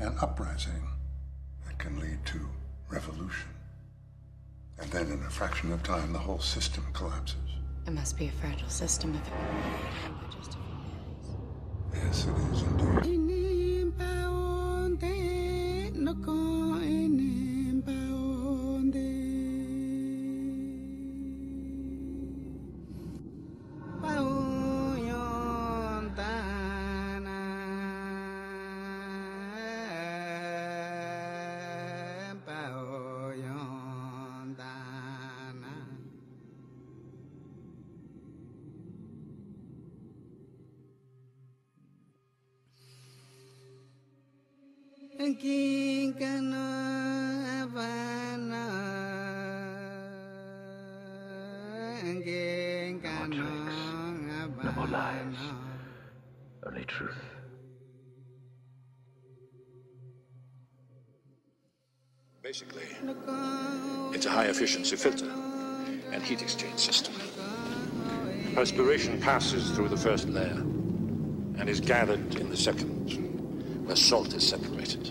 an uprising that can lead to revolution. And then in a fraction of time, the whole system collapses. It must be a fragile system if it were broken by just a few minutes. Yes, it is indeed. No more lies, only truth. Basically, it's a high-efficiency filter and heat exchange system. Perspiration passes through the first layer and is gathered in the second, where salt is separated.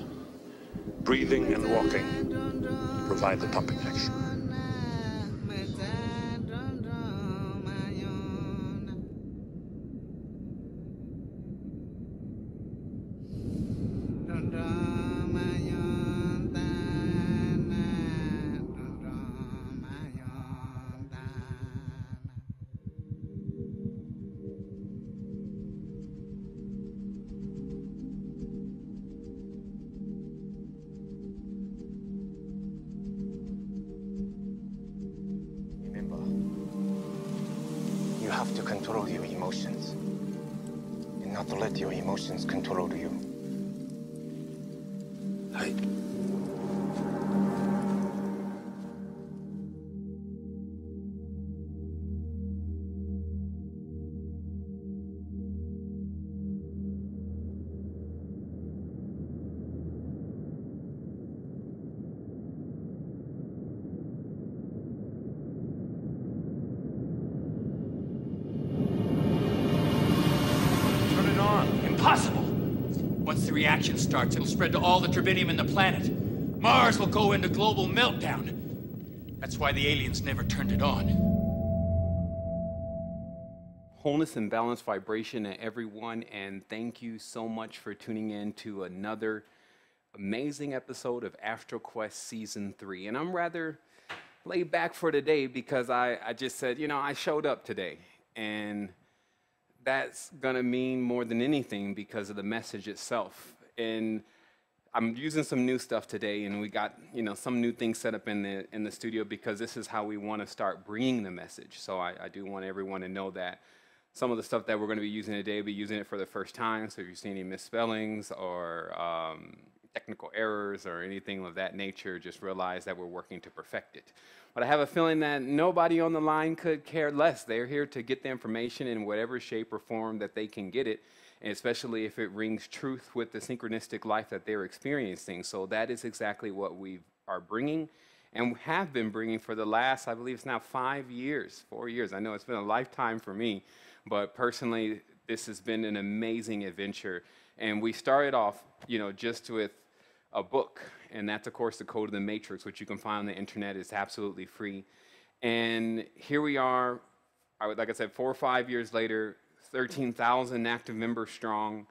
Breathing and walking provide the pumping action. You have to control your emotions, and not to let your emotions control you. Hey. Impossible! Once the reaction starts, it'll spread to all the tribinium in the planet. Mars will go into global meltdown. That's why the aliens never turned it on. Wholeness and balanced vibration to everyone, and thank you so much for tuning in to another amazing episode of Astral Quest Season 3. And I'm rather laid back for today because I just said, you know, I showed up today. And that's gonna mean more than anything because of the message itself. And I'm using some new stuff today, and we got, you know, some new things set up in the studio because this is how we want to start bringing the message. So I do want everyone to know that some of the stuff that we're going to be using today, we'll be using it for the first time. So if you see any misspellings or technical errors or anything of that nature, just realize that we're working to perfect it. But I have a feeling that nobody on the line could care less. They're here to get the information in whatever shape or form that they can get it, and especially if it rings truth with the synchronistic life that they're experiencing. So that is exactly what we are bringing and have been bringing for the last, I believe it's now 4 years. I know it's been a lifetime for me, but personally, this has been an amazing adventure. And we started off, you know, just with a book, and that's of course the Code of the Matrix, which you can find on the internet. It's absolutely free. And here we are, like I said, 4 or 5 years later, 13,000 active members strong.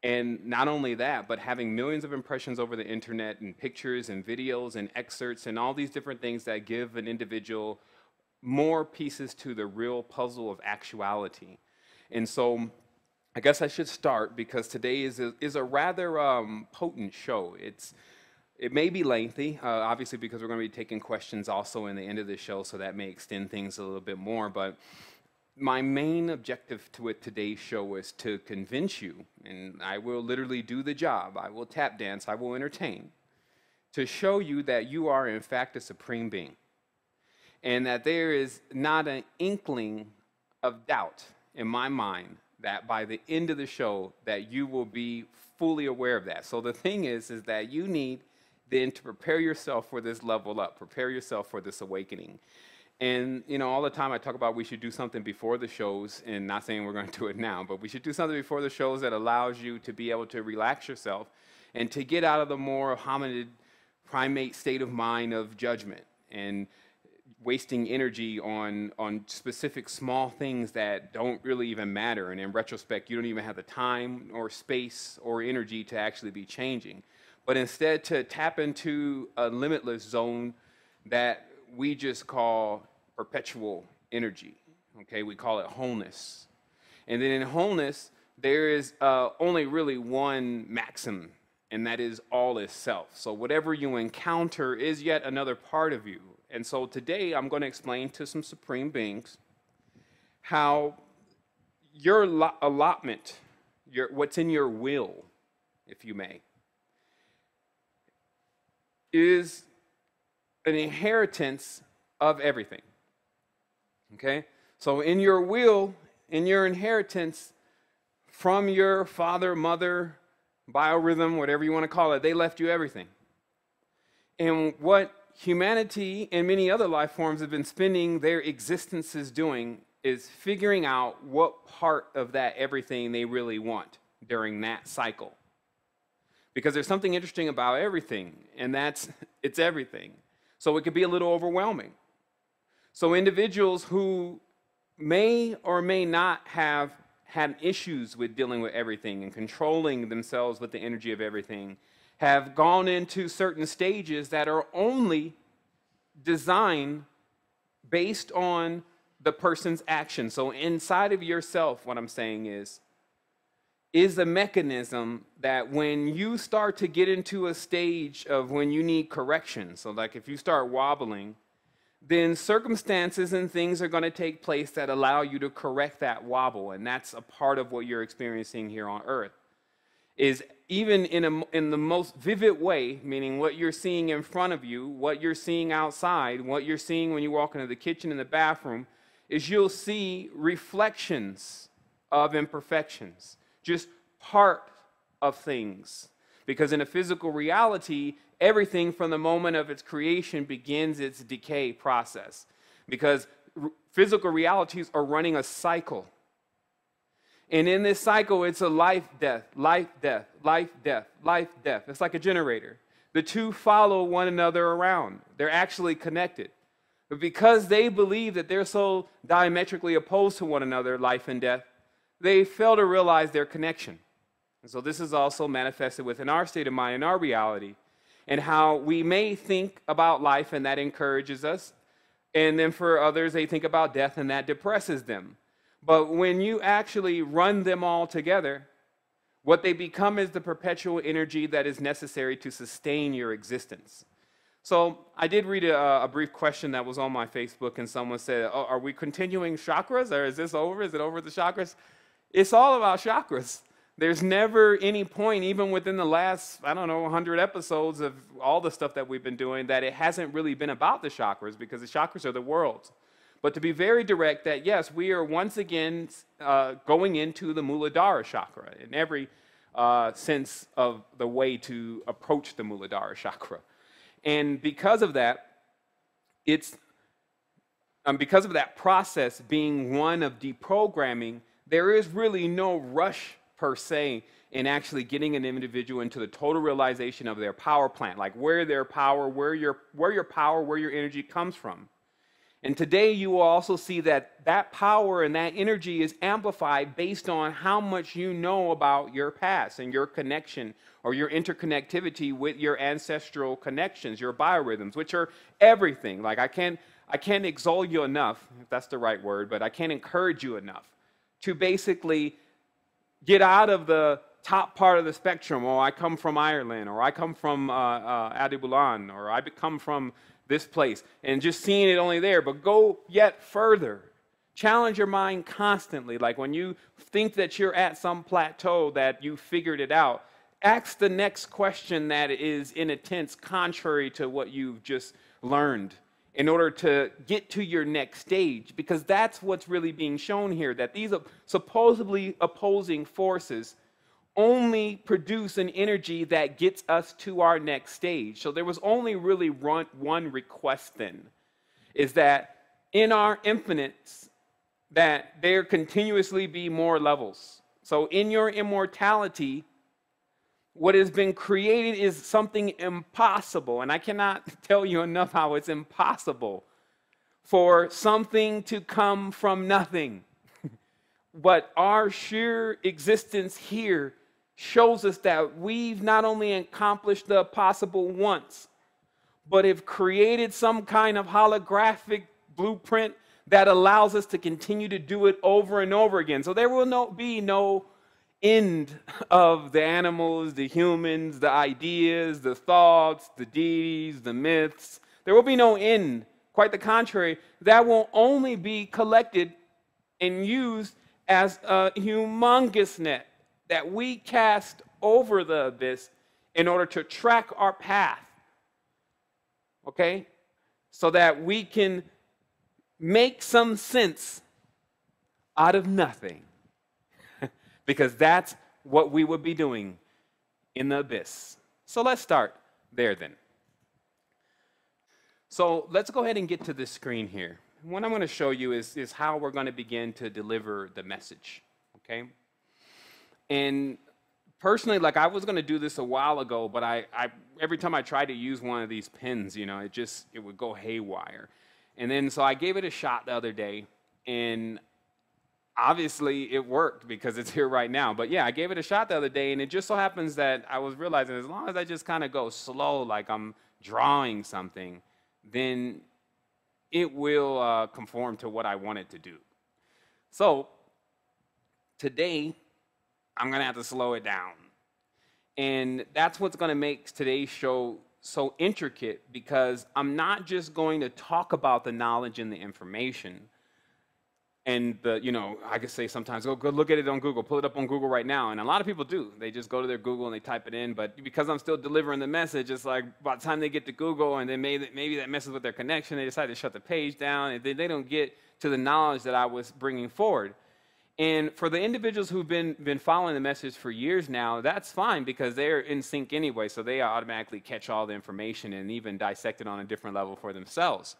And not only that, but having millions of impressions over the internet and pictures and videos and excerpts and all these different things that give an individual more pieces to the real puzzle of actuality. And so I guess I should start because today is a rather potent show. It may be lengthy, obviously, because we're going to be taking questions also in the end of the show, so that may extend things a little bit more. But my main objective with today's show is to convince you, and I will literally do the job. I will tap dance. I will entertain, to show you that you are, in fact, a supreme being, and that there is not an inkling of doubt in my mind that by the end of the show that you will be fully aware of that. So the thing is that you need then to prepare yourself for this level up, prepare yourself for this awakening. And, you know, all the time I talk about we should do something before the shows, and not saying we're going to do it now, but we should do something before the shows that allows you to be able to relax yourself and to get out of the more hominid primate state of mind of judgment and wasting energy on specific small things that don't really even matter. And in retrospect, you don't even have the time or space or energy to actually be changing. But instead to tap into a limitless zone that we just call perpetual energy. Okay, we call it wholeness. And then in wholeness, there is only really one maxim, and that is all is self. So whatever you encounter is yet another part of you. And so today I'm going to explain to some supreme beings how your allotment, what's in your will, if you may, is an inheritance of everything. Okay? So in your will, in your inheritance from your father, mother, biorhythm, whatever you want to call it, they left you everything. And what humanity and many other life forms have been spending their existences doing is figuring out what part of that everything they really want during that cycle. Because there's something interesting about everything, and that's it's everything. So it could be a little overwhelming. So individuals who may or may not have had issues with dealing with everything and controlling themselves with the energy of everything have gone into certain stages that are only designed based on the person's action. So inside of yourself, what I'm saying is a mechanism that when you start to get into a stage of when you need correction, so like if you start wobbling, then circumstances and things are going to take place that allow you to correct that wobble. And that's a part of what you're experiencing here on Earth. Is even in the most vivid way, meaning what you're seeing in front of you, what you're seeing outside, what you're seeing when you walk into the kitchen and the bathroom, is you'll see reflections of imperfections, just part of things. Because in a physical reality, everything from the moment of its creation begins its decay process. Because physical realities are running a cycle. And in this cycle, it's a life, death, life, death, life, death, life, death. It's like a generator. The two follow one another around. They're actually connected. But because they believe that they're so diametrically opposed to one another, life and death, they fail to realize their connection. And so this is also manifested within our state of mind and our reality, and how we may think about life and that encourages us, and then for others, they think about death and that depresses them. But when you actually run them all together, what they become is the perpetual energy that is necessary to sustain your existence. So I did read a brief question that was on my Facebook, and someone said, oh, are we continuing chakras, or is this over? Is it over the chakras? It's all about chakras. There's never any point, even within the last, 100 episodes of all the stuff that we've been doing, that it hasn't really been about the chakras, because the chakras are the worlds. But to be very direct, that yes, we are once again going into the Muladhara chakra in every sense of the way to approach the Muladhara chakra. And because of that, because of that process being one of deprogramming, there is really no rush per se in actually getting an individual into the total realization of their power plant, like where their power, where your energy comes from. And today you will also see that that power and that energy is amplified based on how much you know about your past and your connection or your interconnectivity with your ancestral connections, your biorhythms, which are everything. Like I can't exalt you enough, if that's the right word, but I can't encourage you enough to basically get out of the top part of the spectrum. Oh, I come from Ireland, or I come from Adibulan, or I come from this place, and just seeing it only there, but go yet further. Challenge your mind constantly. Like when you think that you're at some plateau that you figured it out, ask the next question that is in a tense contrary to what you've just learned in order to get to your next stage, because that's what's really being shown here, that these supposedly opposing forces only produce an energy that gets us to our next stage. So there was only really one request then, is that in our infinites, that there continuously be more levels. So in your immortality, What has been created is something impossible. And I cannot tell you enough how it's impossible for something to come from nothing. But our sheer existence here shows us that we've not only accomplished the possible once, but have created some kind of holographic blueprint that allows us to continue to do it over and over again. So there will be no end of the animals, the humans, the ideas, the thoughts, the deities, the myths. There will be no end. Quite the contrary, that will only be collected and used as a humongous net that we cast over the abyss in order to track our path. Okay? So that we can make some sense out of nothing. Because that's what we would be doing in the abyss. So let's start there then. So let's go ahead and get to this screen here. What I'm going to show you is how we're going to begin to deliver the message. Okay? And personally, like I was going to do this a while ago, but I every time I tried to use one of these pens, you know, it would go haywire. And then so I gave it a shot the other day, and obviously it worked because it's here right now. But yeah, I gave it a shot the other day, and it just so happens that I was realizing as long as I just kind of go slow, like I'm drawing something, then it will conform to what I want it to do. So today, I'm going to have to slow it down. And that's what's going to make today's show so intricate, because I'm not just going to talk about the knowledge and the information. And I could say sometimes, go look at it on Google, pull it up on Google right now. And a lot of people do. They just go to their Google and they type it in. But because I'm still delivering the message, it's like by the time they get to Google and then maybe that messes with their connection, they decide to shut the page down, and they don't get to the knowledge that I was bringing forward. And for the individuals who've been following the message for years now, that's fine because they're in sync anyway, so they automatically catch all the information and even dissect it on a different level for themselves.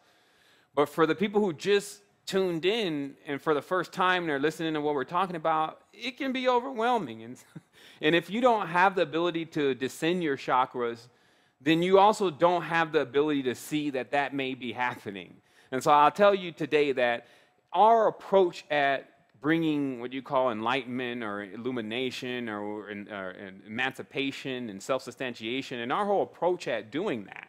But for the people who just tuned in and for the first time they're listening to what we're talking about, it can be overwhelming. And if you don't have the ability to descend your chakras, then you also don't have the ability to see that may be happening. And so I'll tell you today that our approach at bringing what you call enlightenment or illumination or emancipation and self-substantiation, and our whole approach at doing that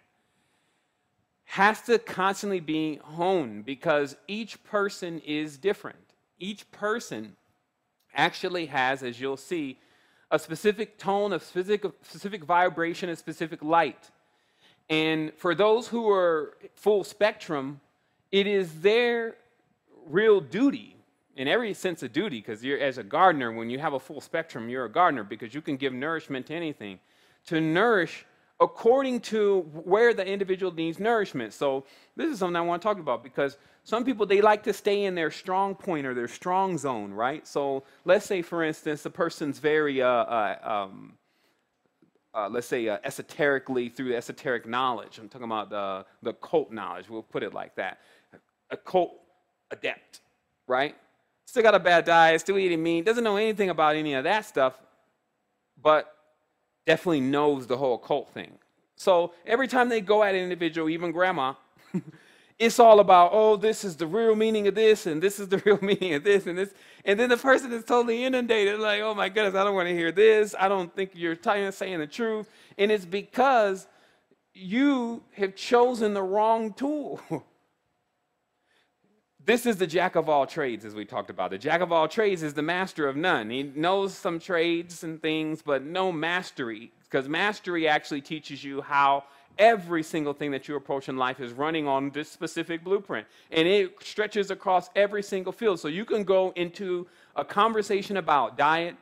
has to constantly be honed, because each person is different. Each person actually has, as you'll see, a specific tone, a specific vibration, a specific light. And for those who are full spectrum, it is their real duty, in every sense of duty, because you're, as a gardener, when you have a full spectrum, you're a gardener because you can give nourishment to anything, to nourish according to where the individual needs nourishment. So this is something I want to talk about, because some people, they like to stay in their strong point or their strong zone, right? So let's say, for instance, the person's very, let's say, esoterically, through esoteric knowledge. I'm talking about the occult knowledge. We'll put it like that. Occult adept, right? Still got a bad diet, still eating meat, doesn't know anything about any of that stuff, but definitely knows the whole occult thing. So every time they go at an individual, even grandma, it's all about, oh, this is the real meaning of this, and this is the real meaning of this, and this. And then the person is totally inundated, like, oh my goodness, I don't want to hear this. I don't think you're saying the truth. And it's because you have chosen the wrong tool. This is the jack of all trades, as we talked about. The jack of all trades is the master of none. He knows some trades and things, but no mastery, because mastery actually teaches you how every single thing that you approach in life is running on this specific blueprint. And it stretches across every single field. So you can go into a conversation about diet,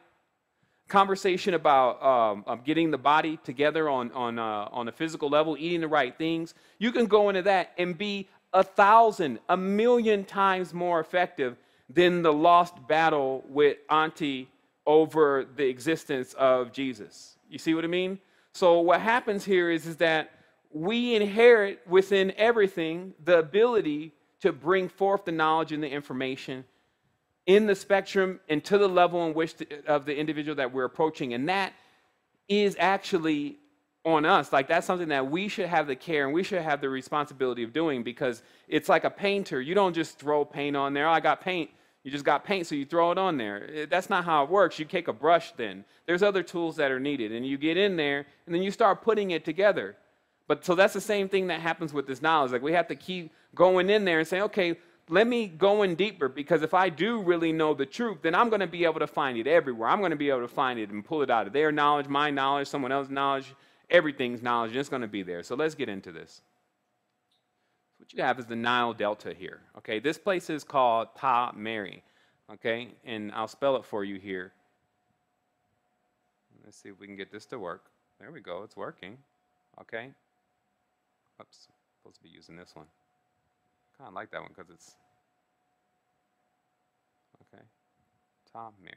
conversation about getting the body together on a physical level, eating the right things. You can go into that and be 1,000, 1,000,000 times more effective than the lost battle with Auntie over the existence of Jesus. You see what I mean? So what happens here is that we inherit within everything the ability to bring forth the knowledge and the information in the spectrum and to the level in which of the individual that we're approaching. And that is actually on us. Like, that's something that we should have the care and we should have the responsibility of doing, because it's like a painter. You don't just throw paint on there. Oh, I got paint. You just got paint, so you throw it on there. That's not how it works. You take a brush then. There's other tools that are needed, and you get in there, and then you start putting it together. But so that's the same thing that happens with this knowledge. Like, we have to keep going in there and say, okay, let me go in deeper, because if I do really know the truth, then I'm going to be able to find it everywhere. I'm going to be able to find it and pull it out of their knowledge, my knowledge, someone else's knowledge, everything's knowledge, and it's going to be there. So let's get into this. What you have is the Nile Delta here. Okay, this place is called Ta Mary. Okay, and I'll spell it for you here. Let's see if we can get this to work. There we go, it's working. Okay. Oops, supposed to be using this one. Kind of like that one because it's okay. Ta Mary.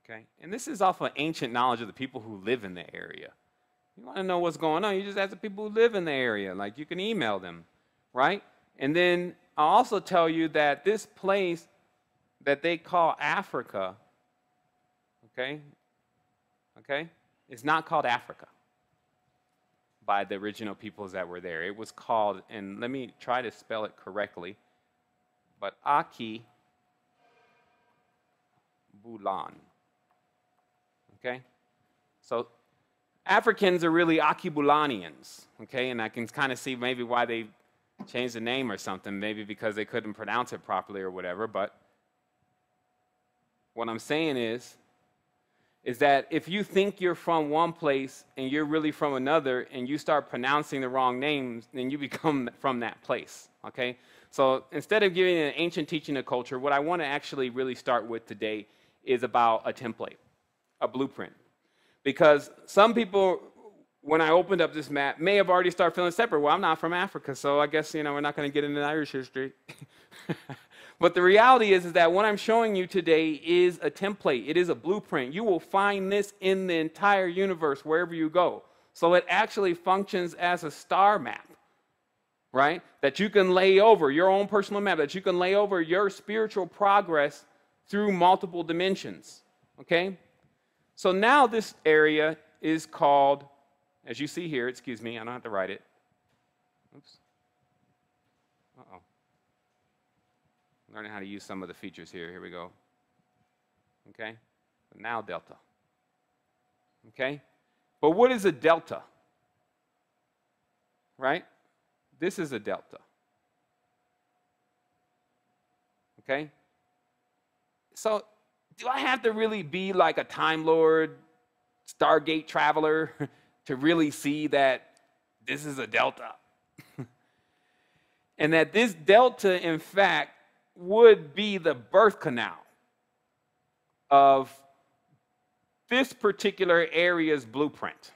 Okay, and this is off of ancient knowledge of the people who live in the area. You want to know what's going on, you just ask the people who live in the area. Like, you can email them, right? And then I'll also tell you that this place that they call Africa, okay, is not called Africa by the original peoples that were there. It was called, and let me try to spell it correctly, but Aki Bulan. Okay? So Africans are really Akibulanians, okay? And I can kind of see maybe why they changed the name or something, maybe because they couldn't pronounce it properly or whatever, but what I'm saying is that if you think you're from one place and you're really from another and you start pronouncing the wrong names, then you become from that place, okay? So instead of giving an ancient teaching of culture, what I want to actually really start with today is about a template, a blueprint. Because some people, when I opened up this map, may have already started feeling separate. Well, I'm not from Africa, so I guess, we're not going to get into Irish history. But the reality is that what I'm showing you today is a template. It is a blueprint. You will find this in the entire universe wherever you go. So it actually functions as a star map, right? That you can lay over, your own personal map, that you can lay over your spiritual progress through multiple dimensions, okay? So now this area is called, as you see here, excuse me, I don't have to write it. Oops. Uh-oh. Learning how to use some of the features here. Here we go. Okay? The Nile Delta. Okay? But what is a delta? Right? This is a delta. Okay? So, do I have to really be like a Time Lord, Stargate traveler to really see that this is a delta? And that this delta, in fact, would be the birth canal of this particular area's blueprint.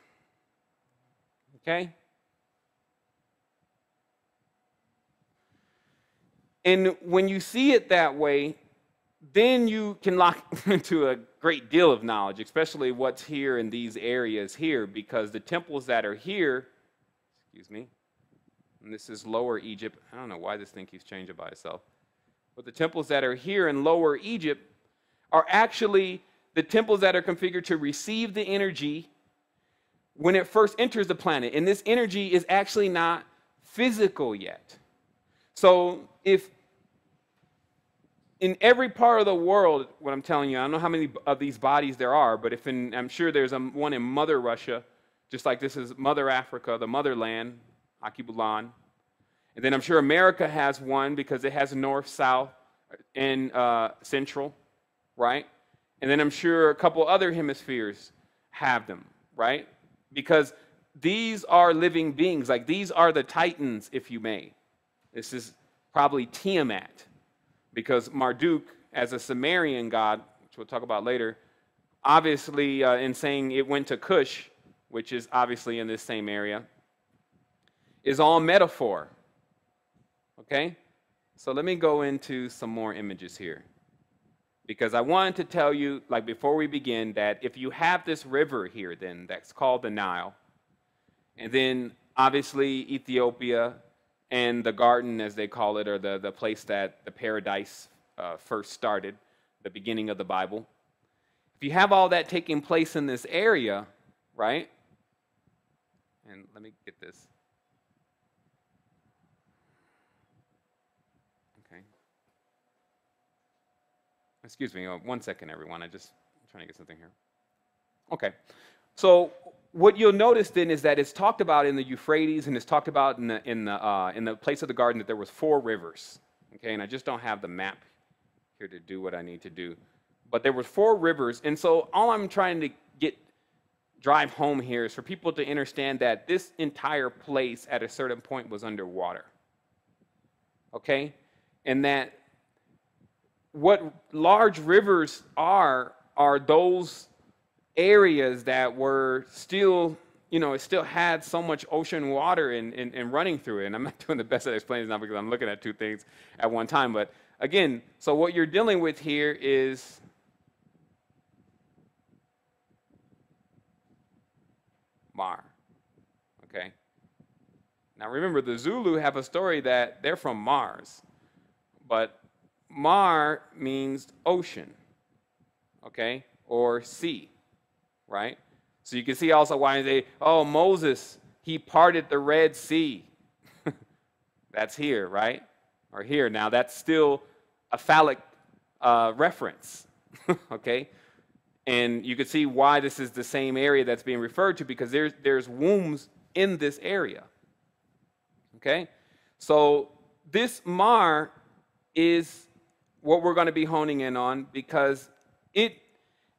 Okay? And when you see it that way, then you can lock into a great deal of knowledge, especially what's here in these areas here, because the temples that are here, excuse me, and this is Lower Egypt. I don't know why this thing keeps changing by itself. But the temples that are here in Lower Egypt are actually the temples that are configured to receive the energy when it first enters the planet. And this energy is actually not physical yet. So if in every part of the world, what I'm telling you, I don't know how many of these bodies there are, but I'm sure there's one in Mother Russia, just like this is Mother Africa, the motherland, Akibulan. And then I'm sure America has one because it has north, south, and central, right? And then I'm sure a couple other hemispheres have them, right? Because these are living beings. Like, these are the Titans, if you may. This is probably Tiamat, because Marduk, as a Sumerian god, which we'll talk about later, obviously in saying it went to Cush, which is obviously in this same area, is all metaphor. Okay? So let me go into some more images here. Because I wanted to tell you, like before we begin, that if you have this river here then that's called the Nile, and then obviously Ethiopia and the garden, as they call it, or the place that the paradise first started, the beginning of the Bible. If you have all that taking place in this area, right? And let me get this. Okay. Excuse me, 1 second, everyone. I'm trying to get something here. Okay. So what you'll notice then is that it's talked about in the Euphrates, and it's talked about in the place of the garden that there was 4 rivers. Okay, and I just don't have the map here to do what I need to do. But there were 4 rivers, and so all I'm trying to drive home here is for people to understand that this entire place at a certain point was underwater. Okay? And that what large rivers are those areas that were still, it still had so much ocean water and running through it. And I'm not doing the best at explaining this now because I'm looking at 2 things at one time. But again, so what you're dealing with here is Mar. Okay? Now remember, the Zulu have a story that they're from Mars. But Mar means ocean. Okay? Or sea. Right? So you can see also why they, oh, Moses, he parted the Red Sea. That's here, right? Or here. Now that's still a phallic reference. Okay? And you can see why this is the same area that's being referred to, because there's wombs in this area. Okay? So this Mar is what we're going to be honing in on, because it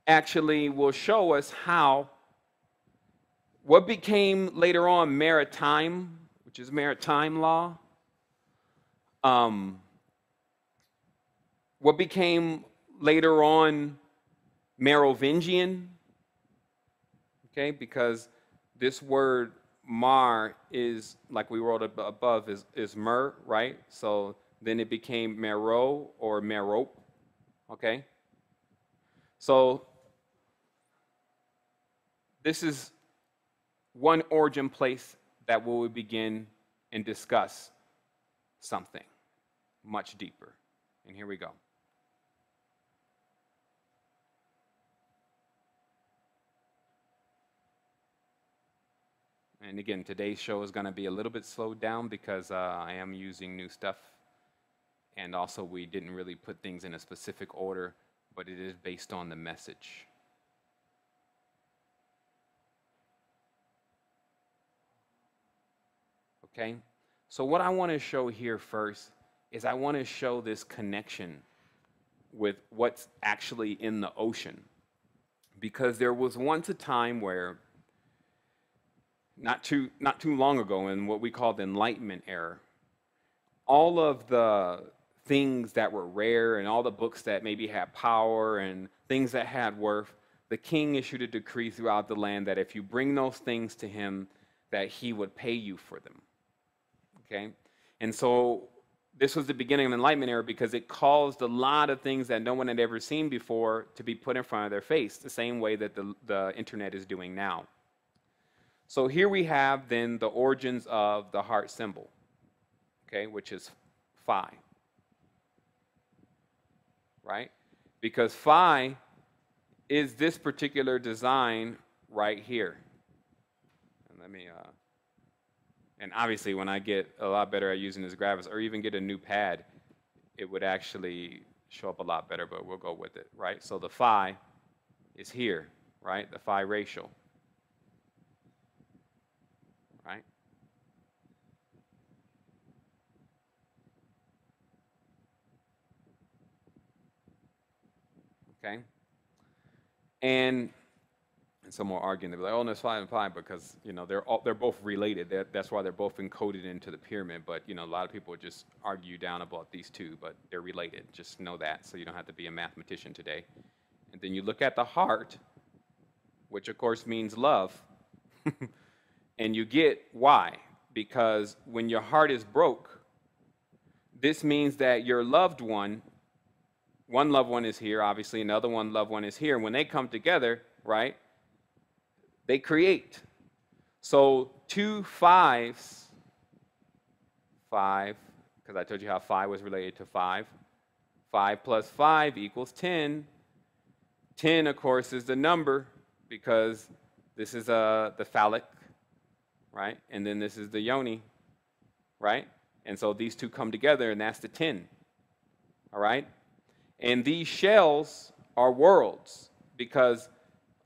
actually will show us how what became later on maritime, which is maritime law, what became later on Merovingian, okay, because this word Mar is, like we wrote above, is Mer, right? So then it became Mero or Merope, okay? So this is one origin place that we will begin and discuss something much deeper. And here we go. And again, today's show is going to be a little bit slowed down because I am using new stuff. And also we didn't really put things in a specific order, but it is based on the message. Okay? So what I want to show here first is I want to show this connection with what's actually in the ocean. Because there was once a time where, not too long ago, in what we call the Enlightenment era, all of the things that were rare and all the books that maybe had power and things that had worth, the king issued a decree throughout the land that if you bring those things to him, that he would pay you for them. Okay? And so this was the beginning of the Enlightenment era, because it caused a lot of things that no one had ever seen before to be put in front of their face, the same way that the internet is doing now. So here we have then the origins of the heart symbol, okay, which is Phi, right? Because Phi is this particular design right here. And let me, and obviously when I get a lot better at using this graphics, or even get a new pad, it would actually show up a lot better, but we'll go with it, right? So the Phi is here, right? The Phi racial. Right? Okay? And some more arguing, they're like, oh, no, it's Phi and Phi, because, they're both related. That's why they're both encoded into the pyramid. But, a lot of people just argue down about these two, but they're related. Just know that, so you don't have to be a mathematician today. And then you look at the heart, which, of course, means love. And you get why. Because when your heart is broke, this means that your loved one loved one is here, obviously, another loved one is here. When they come together, right, they create. So 2 5s, 5, because I told you how Phi was related to 5. 5 plus 5 equals 10. 10, of course, is the number, because This is the phallic, right? And then this is the yoni, right? And so these two come together, and that's the 10, all right? And these shells are worlds because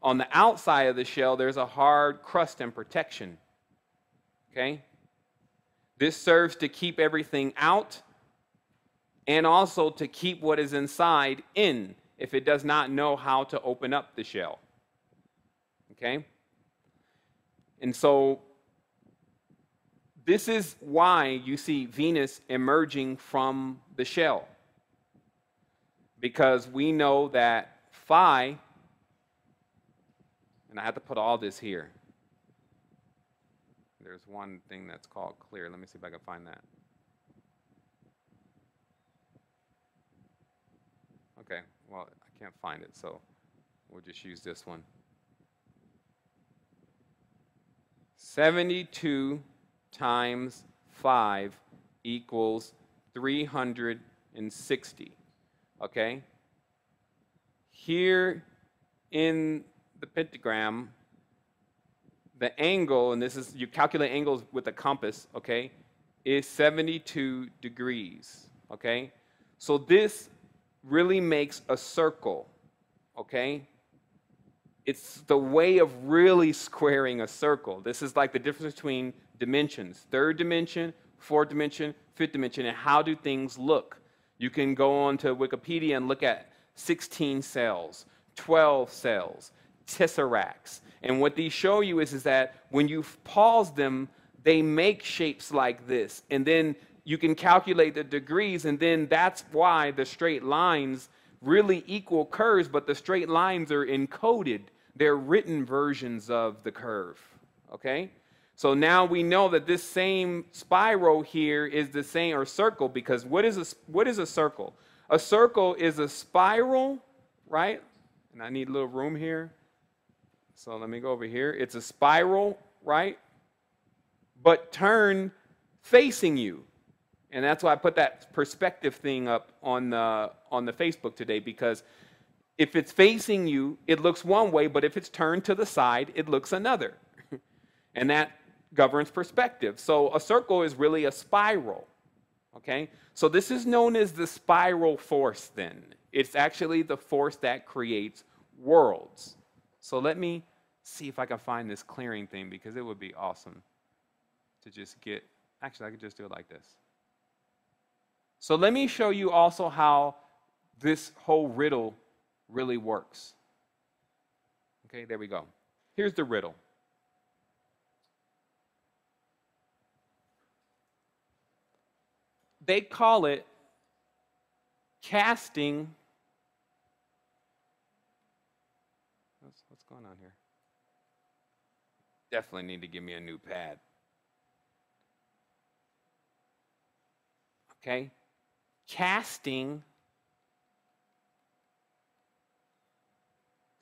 on the outside of the shell, there's a hard crust and protection, okay? This serves to keep everything out and also to keep what is inside in if it does not know how to open up the shell, okay? And so this is why you see Venus emerging from the shell, because we know that phi, and I have to put all this here. There's one thing that's called clear. Let me see if I can find that. Okay, well, I can't find it, so we'll just use this one. 72 times 5 equals 360, okay? Here in the pentagram, the angle, and this is, you calculate angles with a compass, okay, is 72 degrees, okay? So this really makes a circle, okay? It's the way of really squaring a circle. This is like the difference between dimensions, third dimension, fourth dimension, fifth dimension, and how do things look. You can go on to Wikipedia and look at 16 cells, 12 cells, tesseracts. And what these show you is that when you pause them, they make shapes like this. And then you can calculate the degrees, and then that's why the straight lines really equal curves, but the straight lines are encoded. They're written versions of the curve, okay? So now we know that this same spiral here is the same, or circle, because what is a circle? A circle is a spiral, right? And I need a little room here. So let me go over here. It's a spiral, right? But turned facing you. And that's why I put that perspective thing up on the Facebook today, because if it's facing you, it looks one way, but if it's turned to the side, it looks another. And that governs perspective. So a circle is really a spiral, okay? So this is known as the spiral force then. It's actually the force that creates worlds. So let me see if I can find this clearing thing, because it would be awesome to just get, actually I could just do it like this. So let me show you also how this whole riddle really works. Okay, there we go. Here's the riddle. They call it casting. What's going on here? Definitely need to give me a new pad. Okay? Casting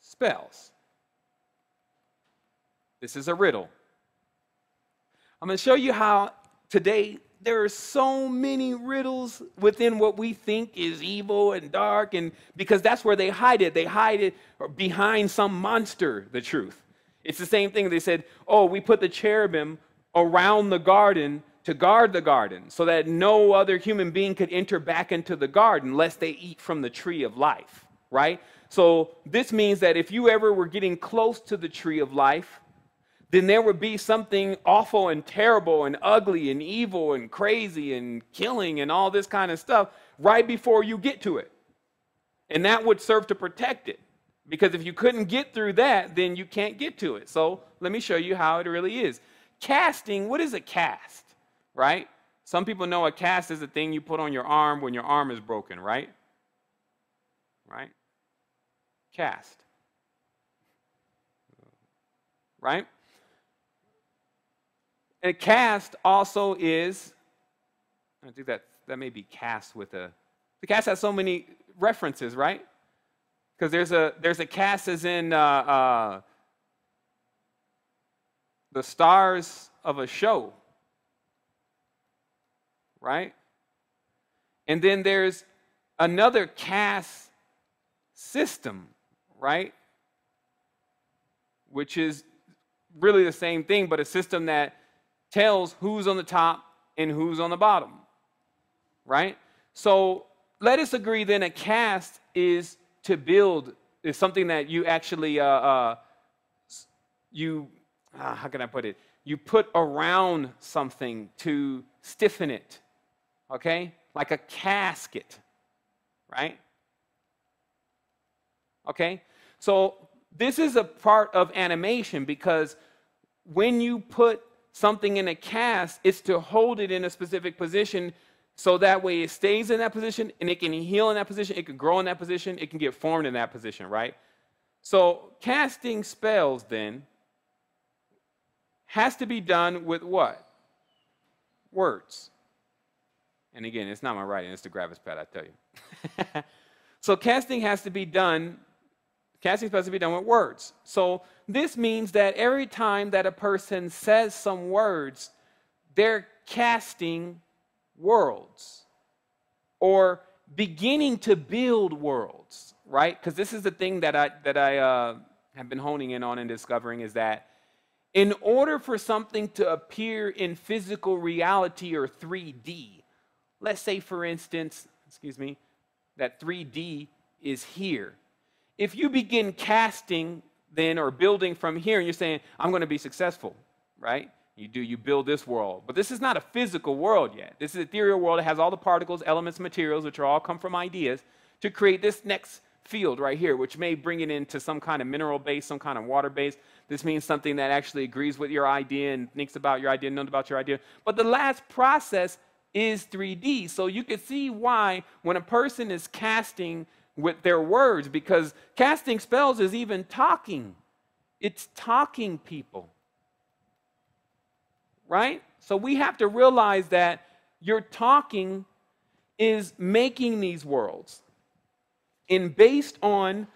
spells. This is a riddle. I'm going to show you how today there are so many riddles within what we think is evil and dark, and because that's where they hide it. They hide it behind some monster, the truth. It's the same thing. They said, oh, we put the cherubim around the garden to guard the garden so that no other human being could enter back into the garden lest they eat from the tree of life, right? So this means that if you ever were getting close to the tree of life, then there would be something awful and terrible and ugly and evil and crazy and killing and all this kind of stuff right before you get to it. And that would serve to protect it. Because if you couldn't get through that, then you can't get to it. So let me show you how it really is. Casting, what is a cast, right? Some people know a cast is a thing you put on your arm when your arm is broken, right? Right? Cast. Right? A cast also is, I think that may be cast with a, the cast has so many references, right? Because there's a cast as in the stars of a show, right? And then there's another cast system, right? Which is really the same thing, but a system that tells who's on the top and who's on the bottom, right? So let us agree then a cast is to build, is something that you actually, how can I put it? You put around something to stiffen it, okay? Like a casket, right? Okay? So this is a part of animation because when you put something in a cast, it's to hold it in a specific position so that way it stays in that position and it can heal in that position, it can grow in that position, it can get formed in that position, right? So casting spells then has to be done with what? Words. And again, it's not my writing, it's the graphics pad, I tell you. So casting spells has to be done with words. So this means that every time that a person says some words, they're casting worlds or beginning to build worlds, right? Because this is the thing that I have been honing in on and discovering is that in order for something to appear in physical reality or 3D, let's say, for instance, that 3D is here. If you begin casting then or building from here and you're saying, I'm going to be successful, right? You build this world. But this is not a physical world yet. This is an ethereal world that has all the particles, elements, materials, which are all come from ideas, to create this next field right here, which may bring it into some kind of mineral base, some kind of water base. This means something that actually agrees with your idea and thinks about your idea, knows about your idea. But the last process is 3D. So you can see why when a person is casting with their words, because casting spells is even talking. It's talking people. Right? So we have to realize that your talking is making these worlds. And based on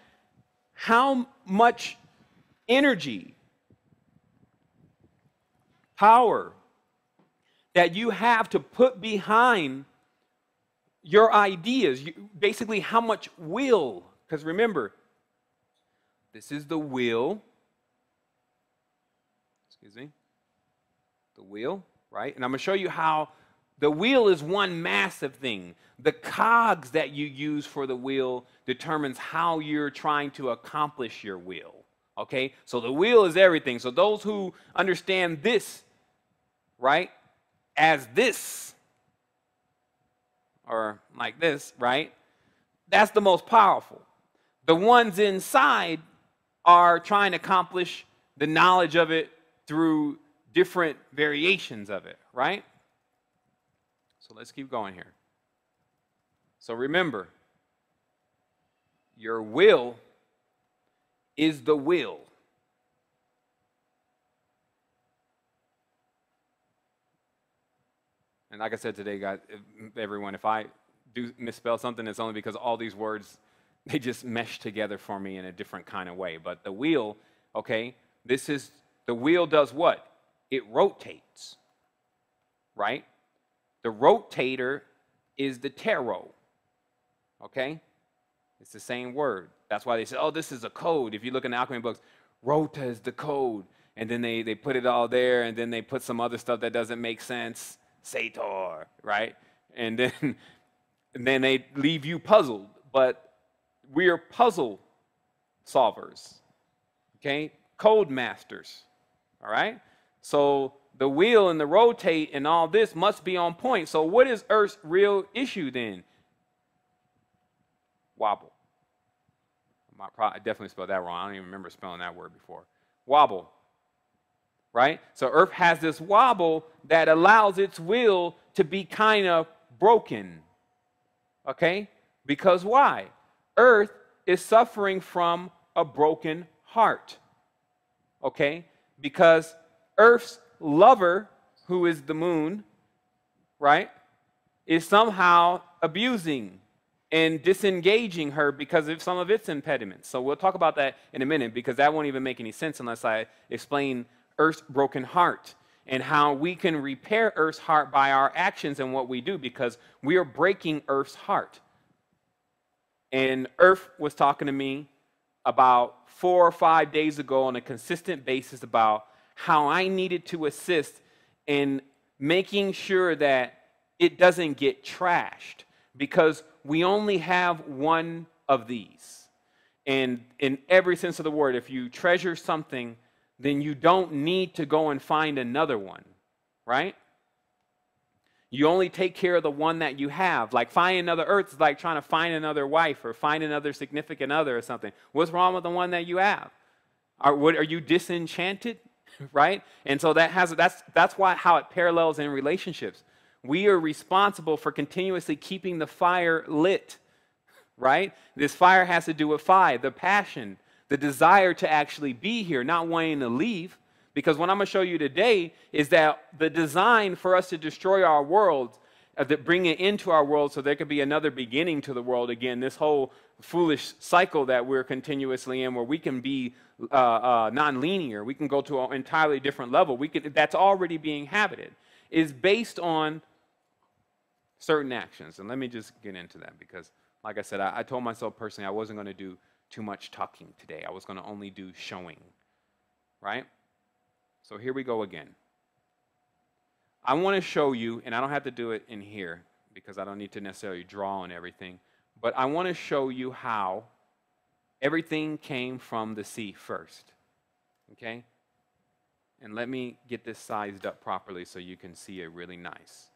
how much energy, power that you have to put behind your ideas, basically how much will, because remember, this is the will, the wheel, right? And I'm going to show you how the wheel is one massive thing. The cogs that you use for the wheel determines how you're trying to accomplish your will, okay? So the wheel is everything. So those who understand this, right, as this, or like this, right, that's the most powerful. The ones inside are trying to accomplish the knowledge of it through different variations of it, right? So let's keep going here. So remember, your will is the will. And like I said today, guys, everyone, if I do misspell something, it's only because all these words, they just mesh together for me in a different kind of way. But the wheel, okay, the wheel does what? It rotates, right? The rotator is the tarot, okay? It's the same word. That's why they say, oh, this is a code. If you look in the alchemy books, rota is the code. And then they put it all there, and then they put some other stuff that doesn't make sense. Sator, right? And then they leave you puzzled. But we're puzzle solvers, okay? Code masters, all right? So the wheel and the rotate and all this must be on point. So what is Earth's real issue then? Wobble. I definitely spelled that wrong. I don't even remember spelling that word before. Wobble. Right? So Earth has this wobble that allows its will to be kind of broken. Okay? Because why? Earth is suffering from a broken heart. Okay? Because Earth's lover, who is the moon, right, is somehow abusing and disengaging her because of some of its impediments. So we'll talk about that in a minute because that won't even make any sense unless I explain Earth's broken heart and how we can repair Earth's heart by our actions and what we do because we are breaking Earth's heart. And Earth was talking to me about 4 or 5 days ago on a consistent basis about how I needed to assist in making sure that it doesn't get trashed, because we only have one of these. And in every sense of the word, if you treasure something, then you don't need to go and find another one, right? You only take care of the one that you have. Like finding another earth is like trying to find another wife or find another significant other or something. What's wrong with the one that you have? Are you disenchanted, right? And so that's why how it parallels in relationships. We are responsible for continuously keeping the fire lit, right? This fire has to do with fire, the passion, the desire to actually be here, not wanting to leave. Because what I'm going to show you today is that the design for us to destroy our world, that bring it into our world so there could be another beginning to the world again, this whole foolish cycle that we're continuously in where we can be non-linear, we can go to an entirely different level, that's already being inhabited, is based on certain actions. And let me just get into that because, like I said, I told myself personally I wasn't going to do too much talking today. I was going to only do showing, right? So here we go again. I want to show you, and I don't have to do it in here because I don't need to necessarily draw on everything, but I want to show you how everything came from the sea first, okay? And let me get this sized up properly so you can see it really nice.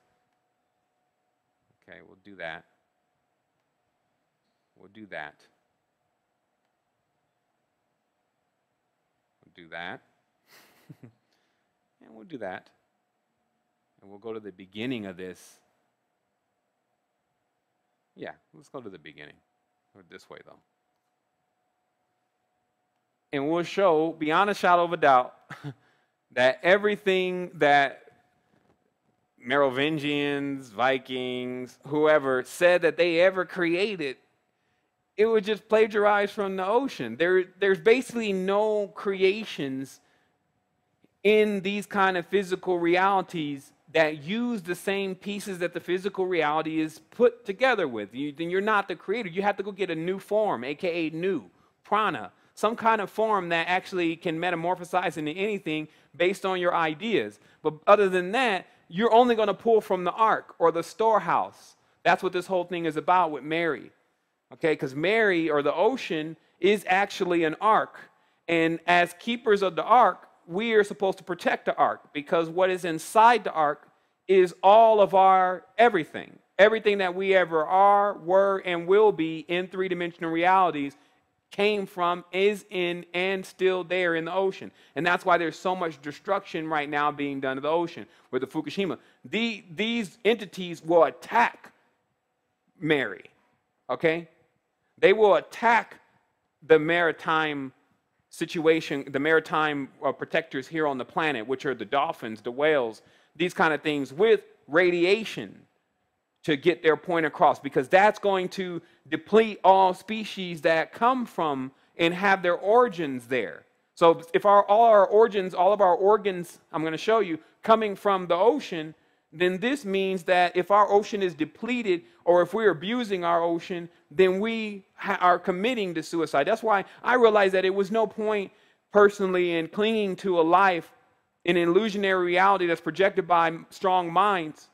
Okay, we'll do that. We'll do that. We'll do that. And we'll do that. And we'll go to the beginning of this. Yeah, let's go to the beginning. Go this way, though. And we'll show, beyond a shadow of a doubt, that everything that Merovingians, Vikings, whoever said that they ever created, it was just plagiarized from the ocean. There's basically no creations in these kind of physical realities that use the same pieces that the physical reality is put together with. Then you're not the creator. You have to go get a new form, aka new, prana, some kind of form that actually can metamorphosize into anything based on your ideas. But other than that, you're only going to pull from the ark or the storehouse. That's what this whole thing is about with Mary. Okay, because Mary, or the ocean, is actually an ark. And as keepers of the ark, we are supposed to protect the ark, because what is inside the ark is all of our everything. Everything that we ever are, were, and will be in three-dimensional realities came from, is in, and still there in the ocean. And that's why there's so much destruction right now being done to the ocean with the Fukushima. These entities will attack Mary, okay? They will attack the maritime situation, the maritime protectors here on the planet, which are the dolphins, the whales, these kind of things, with radiation to get their point across, because that's going to deplete all species that come from and have their origins there. So if all of our organs, I'm going to show you, coming from the ocean, then this means that if our ocean is depleted, or if we're abusing our ocean, then we are committing to suicide. That's why I realized that it was no point personally in clinging to a life in an illusionary reality that's projected by strong minds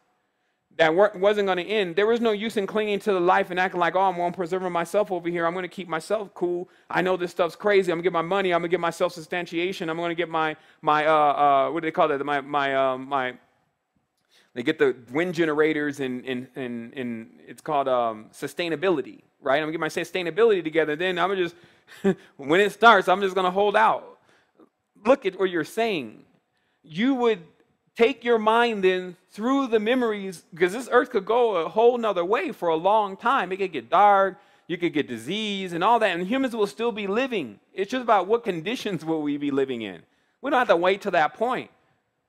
that wasn't going to end. There was no use in clinging to the life and acting like, oh, I'm going to preserve myself over here. I'm going to keep myself cool. I know this stuff's crazy. I'm going to get my money. I'm going to get my self-substantiation. I'm going to get my what do they call that? They get the wind generators and it's called sustainability, right? I'm going to get my sustainability together. Then I'm just, when it starts, I'm just going to hold out. Look at what you're saying. You would take your mind then through the memories, because this earth could go a whole nother way for a long time. It could get dark. You could get disease and all that, and humans will still be living. It's just about what conditions will we be living in. We don't have to wait to that point.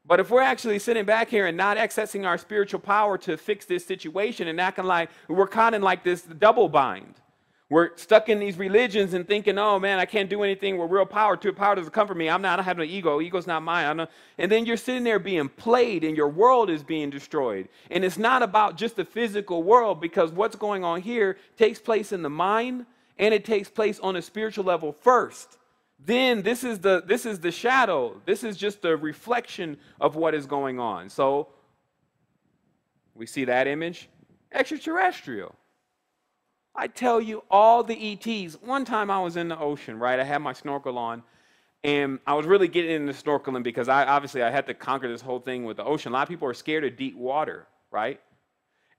But if we're actually sitting back here and not accessing our spiritual power to fix this situation and acting like we're caught in like this double bind, we're stuck in these religions and thinking, oh man, I can't do anything with real power. Power doesn't come from me. I don't have no ego. Ego's not mine. And then you're sitting there being played and your world is being destroyed. And it's not about just the physical world, because what's going on here takes place in the mind and it takes place on a spiritual level first. then this is the shadow. This is just a reflection of what is going on. So we see that image, extraterrestrial. I tell you, all the ETs. One time I was in the ocean, right? I had my snorkel on, and I was really getting into snorkeling because I had to conquer this whole thing with the ocean. A lot of people are scared of deep water, right?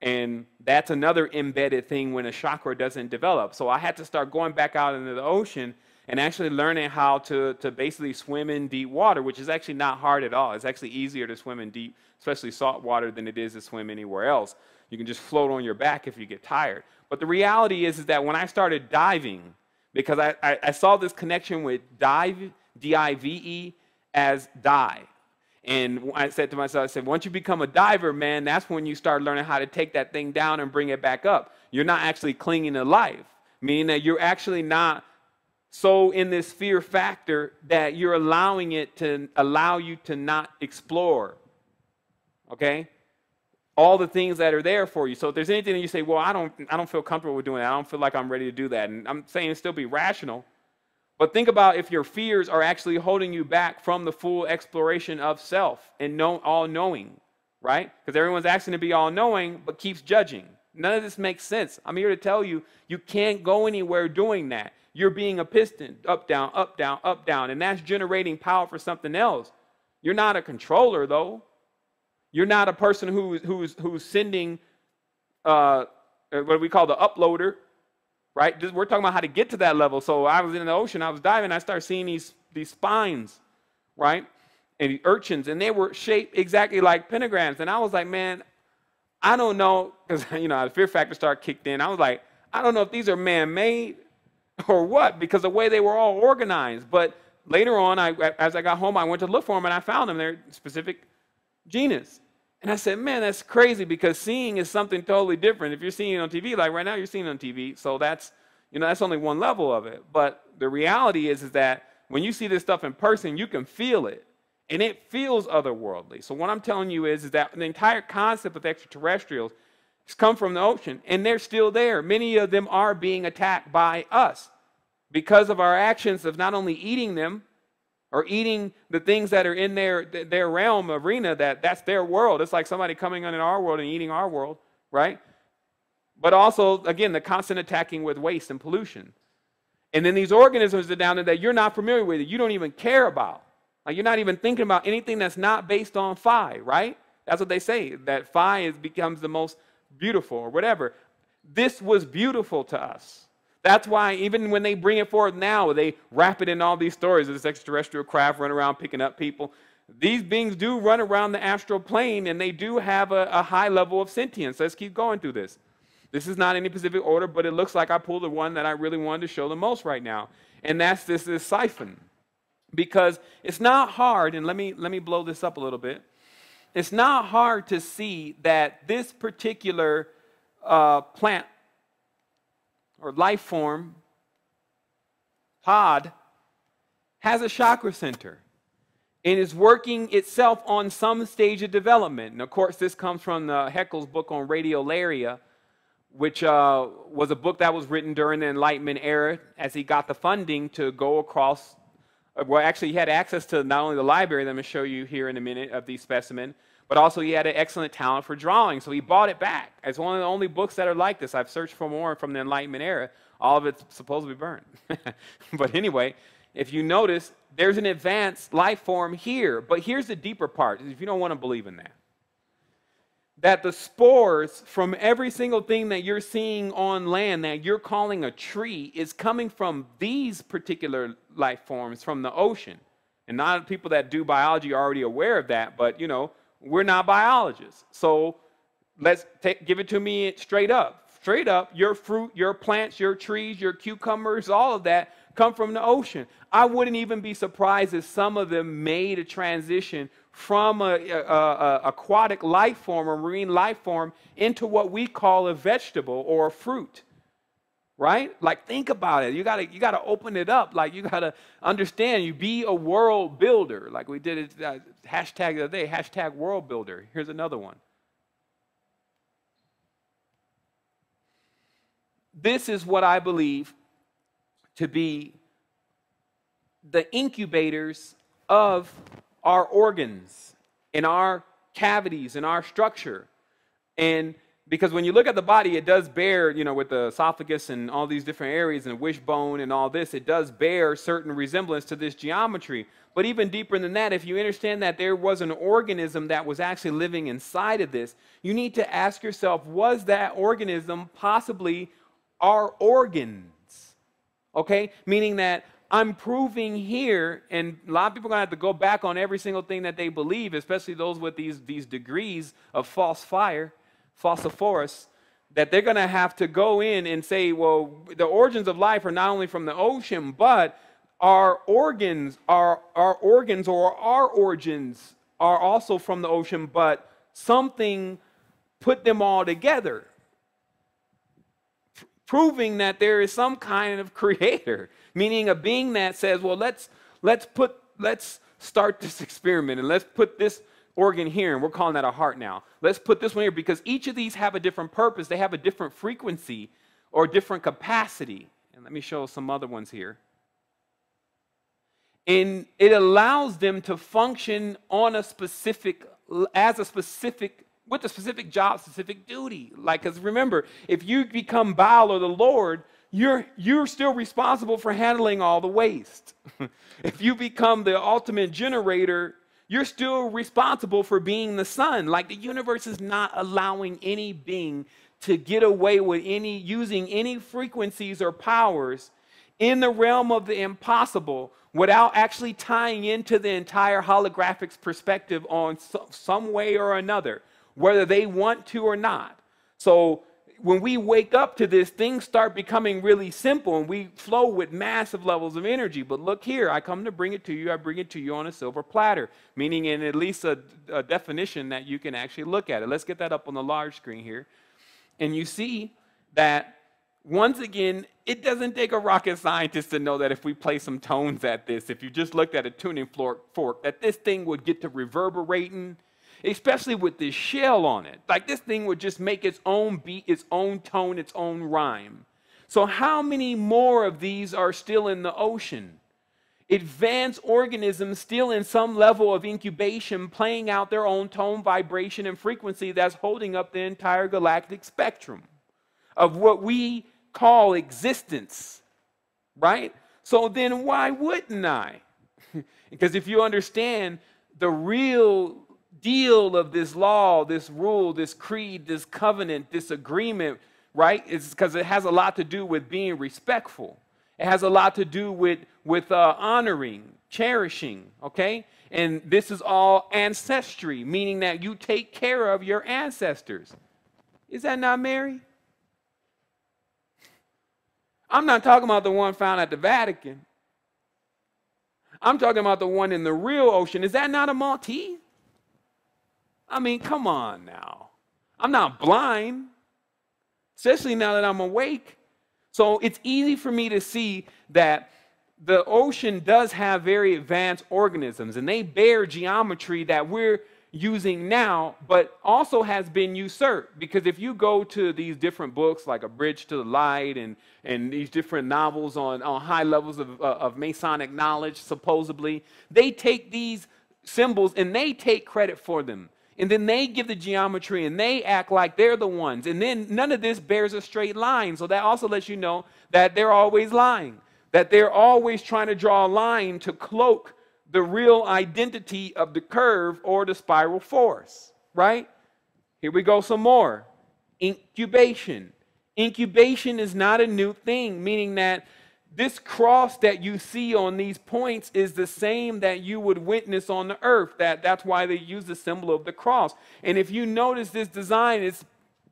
And that's another embedded thing when a chakra doesn't develop. So I had to start going back out into the ocean and actually learning how to basically swim in deep water, which is actually not hard at all. It's actually easier to swim in deep, especially salt water, than it is to swim anywhere else. You can just float on your back if you get tired. But the reality is that when I started diving, because I saw this connection with dive, D-I-V-E, as die. And I said to myself, I said, once you become a diver, man, that's when you start learning how to take that thing down and bring it back up. You're not actually clinging to life, meaning that you're actually not so in this fear factor that you're allowing it to allow you to not explore, okay? All the things that are there for you. So if there's anything that you say, well, I don't feel comfortable with doing that. I don't feel like I'm ready to do that. And I'm saying still be rational. But think about if your fears are actually holding you back from the full exploration of self and all-knowing, right? Because everyone's asking to be all-knowing but keeps judging. None of this makes sense. I'm here to tell you, you can't go anywhere doing that. You're being a piston, up, down, up, down, up, down, and that's generating power for something else. You're not a controller, though. You're not a person who's sending what we call the uploader, right? We're talking about how to get to that level. So I was in the ocean, I was diving, I started seeing these spines, right? And the urchins, and they were shaped exactly like pentagrams. And I was like, man, I don't know, because the fear factor started kicked in. I was like, I don't know if these are man-made or what, because the way they were all organized. But later on, as I got home, I went to look for them, and I found them. They're specific genus. And I said, man, that's crazy, because seeing is something totally different. If you're seeing it on TV, like right now you're seeing it on TV, so that's only one level of it. But the reality is that when you see this stuff in person, you can feel it, and it feels otherworldly. So what I'm telling you is that the entire concept of extraterrestrials has come from the ocean, and they're still there. Many of them are being attacked by us because of our actions of not only eating them, or eating the things that are in their realm arena, that's their world. It's like somebody coming into our world and eating our world, right? But also, again, the constant attacking with waste and pollution. And then these organisms are down there that you're not familiar with, you don't even care about. Like you're not even thinking about anything that's not based on phi, right? That's what they say, that phi becomes the most beautiful or whatever. This was beautiful to us. That's why even when they bring it forward now, they wrap it in all these stories of this extraterrestrial craft running around picking up people. These beings do run around the astral plane, and they do have a high level of sentience. Let's keep going through this. This is not any specific order, but it looks like I pulled the one that I really wanted to show the most right now, and that's this siphon. Because it's not hard, and let me blow this up a little bit. It's not hard to see that this particular plant or life form, pod, has a chakra center and is working itself on some stage of development. And of course, this comes from Haeckel's book on radiolaria, which was a book that was written during the Enlightenment era as he got the funding to go across. Well, actually, he had access to not only the library that I'm going to show you here in a minute of these specimens, but also he had an excellent talent for drawing, so he bought it back. It's one of the only books that are like this. I've searched for more from the Enlightenment era. All of it's supposed to be burned. But anyway, if you notice, there's an advanced life form here. But here's the deeper part, if you don't want to believe in that. That the spores from every single thing that you're seeing on land that you're calling a tree is coming from these particular life forms from the ocean. And not people that do biology are already aware of that, but we're not biologists. So let's give it to me straight up. Straight up, your fruit, your plants, your trees, your cucumbers, all of that come from the ocean. I wouldn't even be surprised if some of them made a transition from a aquatic life form or marine life form into what we call a vegetable or a fruit. Right? Like, think about it. You gotta open it up. Like, you gotta understand. You be a world builder. Like we did it hashtag the other day. Hashtag world builder. Here's another one. This is what I believe to be the incubators of our organs, in our cavities, in our structure. And because when you look at the body, it does bear, you know, with the esophagus and all these different areas and wishbone and all this, it does bear certain resemblance to this geometry. But even deeper than that, if you understand that there was an organism that was actually living inside of this, you need to ask yourself, was that organism possibly our organs? Okay? Meaning that I'm proving here, and a lot of people are going to have to go back on every single thing that they believe, especially those with these degrees of false fire, falsiforus, that they're going to have to go in and say, well, the origins of life are not only from the ocean, but our organs or our origins are also from the ocean, but something put them all together, proving that there is some kind of creator, meaning a being that says, well, let's start this experiment and let's put this organ here, and we're calling that a heart now. Let's put this one here, because each of these have a different purpose. They have a different frequency or different capacity. And let me show some other ones here. And it allows them to function on a specific, with a specific job, specific duty. Like, because remember, if you become Baal or the Lord, you're still responsible for handling all the waste. If you become the ultimate generator, you're still responsible for being the sun. Like, the universe is not allowing any being to get away with using any frequencies or powers in the realm of the impossible without actually tying into the entire holographics perspective on some way or another, whether they want to or not. So when we wake up to this, things start becoming really simple and we flow with massive levels of energy. But look here, I come to bring it to you. I bring it to you on a silver platter, meaning in at least a definition that you can actually look at it. Let's get that up on the large screen here. And you see that, once again, it doesn't take a rocket scientist to know that if we play some tones at this, if you just looked at a tuning fork, that this thing would get to reverberating, especially with this shell on it. Like, this thing would just make its own beat, its own tone, its own rhyme. So how many more of these are still in the ocean? Advanced organisms still in some level of incubation, playing out their own tone, vibration, and frequency that's holding up the entire galactic spectrum of what we call existence, right? So then why wouldn't I? Because if you understand the real deal of this law, this rule, this creed, this covenant, this agreement, right? It's because it has a lot to do with being respectful. It has a lot to do with honoring, cherishing, okay? And this is all ancestry, meaning that you take care of your ancestors. Is that not Mary? I'm not talking about the one found at the Vatican. I'm talking about the one in the real ocean. Is that not a Maltese? I mean, come on now. I'm not blind, especially now that I'm awake. So it's easy for me to see that the ocean does have very advanced organisms, and they bear geometry that we're using now, but also has been usurped. Because if you go to these different books like A Bridge to the Light and these different novels on high levels of Masonic knowledge, supposedly, they take these symbols and they take credit for them. And then they give the geometry and they act like they're the ones. And then none of this bears a straight line. So that also lets you know that they're always lying, that they're always trying to draw a line to cloak the real identity of the curve or the spiral force, right? Here we go some more. Incubation. Incubation is not a new thing, meaning that this cross that you see on these points is the same that you would witness on the earth. That's why they use the symbol of the cross. And if you notice, this design is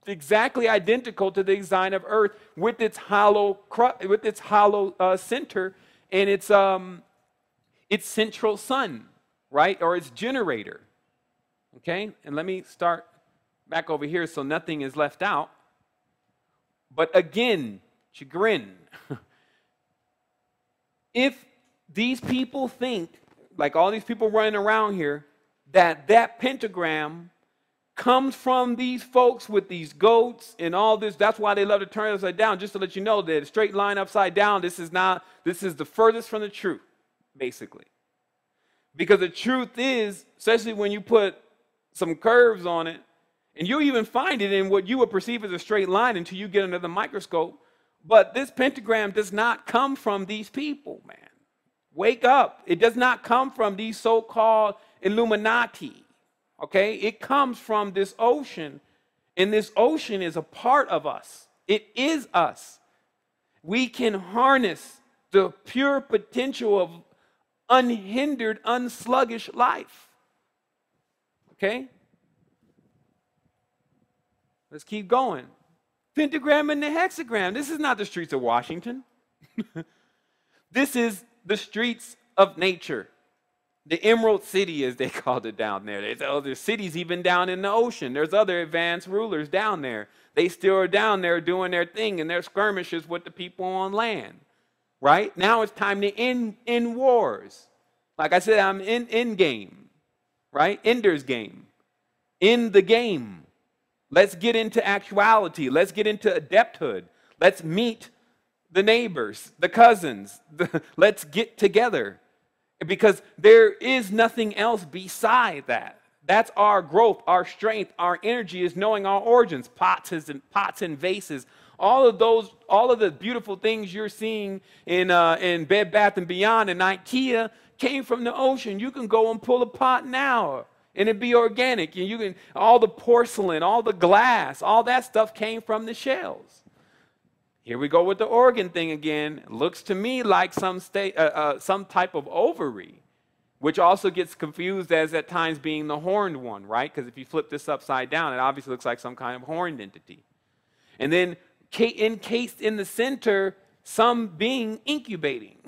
exactly identical to the design of earth with its hollow center and its central sun, right? Or its generator. Okay? And let me start back over here so nothing is left out. But again, chagrin. If these people think, like all these people running around here, that pentagram comes from these folks with these goats and all this, that's why they love to turn it upside down, just to let you know that a straight line upside down, this is the furthest from the truth. basically. Because the truth is, especially when you put some curves on it, and you'll even find it in what you would perceive as a straight line until you get under the microscope. But this pentagram does not come from these people, man. Wake up. It does not come from these so-called Illuminati, okay? It comes from this ocean, and this ocean is a part of us. It is us. We can harness the pure potential of unhindered, unsluggish life, okay? Let's keep going. Pentagram and the hexagram. This is not the streets of Washington. This is the streets of nature. The Emerald City, as they called it down there. There's other cities even down in the ocean. There's other advanced rulers down there. They still are down there doing their thing and their skirmishes with the people on land. Right? Now it's time to end wars. Like I said, I'm in game. Right? Ender's game. In the game. Let's get into actuality. Let's get into adepthood. Let's meet the neighbors, the cousins. Let's get together. Because there is nothing else beside that. That's our growth, our strength, our energy is knowing our origins, pots and vases. All of the beautiful things you're seeing in Bed Bath & Beyond and IKEA came from the ocean. You can go and pull a pot now. And it'd be organic. And you can, all the porcelain, all the glass, all that stuff came from the shells. Here we go with the organ thing again. It looks to me like some type of ovary, which also gets confused as at times being the horned one, right? Because if you flip this upside down, it obviously looks like some kind of horned entity. And then encased in the center, some being incubating.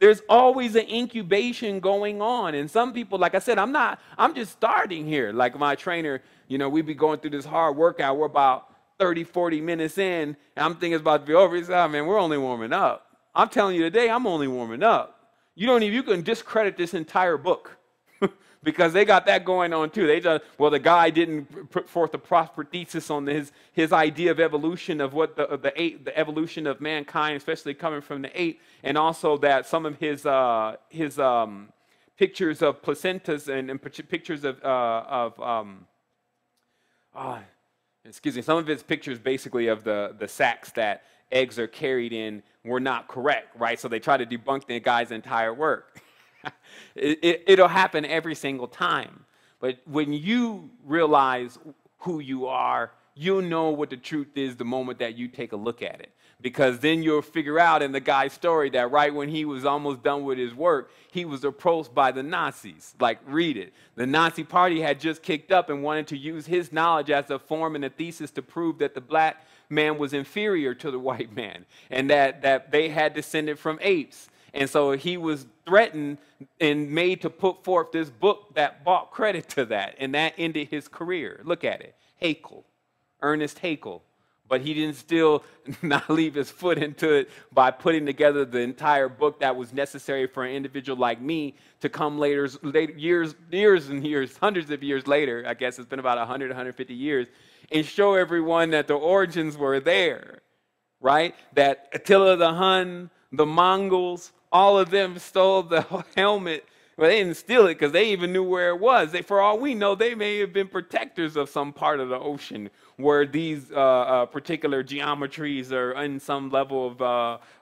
There's always an incubation going on. And some people, like I said, I'm just starting here. Like my trainer, we be going through this hard workout. We're about 30, 40 minutes in, and I'm thinking it's about to be over. He said, oh, man, we're only warming up. I'm telling you today, I'm only warming up. You can discredit this entire book because they got that going on too. The guy didn't put forth a proper thesis on his idea of evolution, of what the evolution of mankind, especially coming from the ape, and also that some of his pictures of placentas and pictures of some of his pictures basically of the sacks that eggs are carried in were not correct, right? So they try to debunk the guy's entire work. It'll happen every single time. But when you realize who you are, you'll know what the truth is the moment that you take a look at it. Because then you'll figure out in the guy's story that right when he was almost done with his work, he was approached by the Nazis. Like, read it. The Nazi party had just kicked up and wanted to use his knowledge as a form and a thesis to prove that the black man was inferior to the white man and that they had descended from apes. And so he was threatened and made to put forth this book that brought credit to that. And that ended his career. Look at it. Haeckel. Ernest Haeckel. But he didn't still not leave his foot into it by putting together the entire book that was necessary for an individual like me to come later years and years, hundreds of years later, I guess it's been about 100, 150 years, and show everyone that the origins were there, right? That Attila the Hun, the Mongols, all of them stole the helmet. Well, they didn't steal it because they even knew where it was. For all we know, they may have been protectors of some part of the ocean where these particular geometries are in some level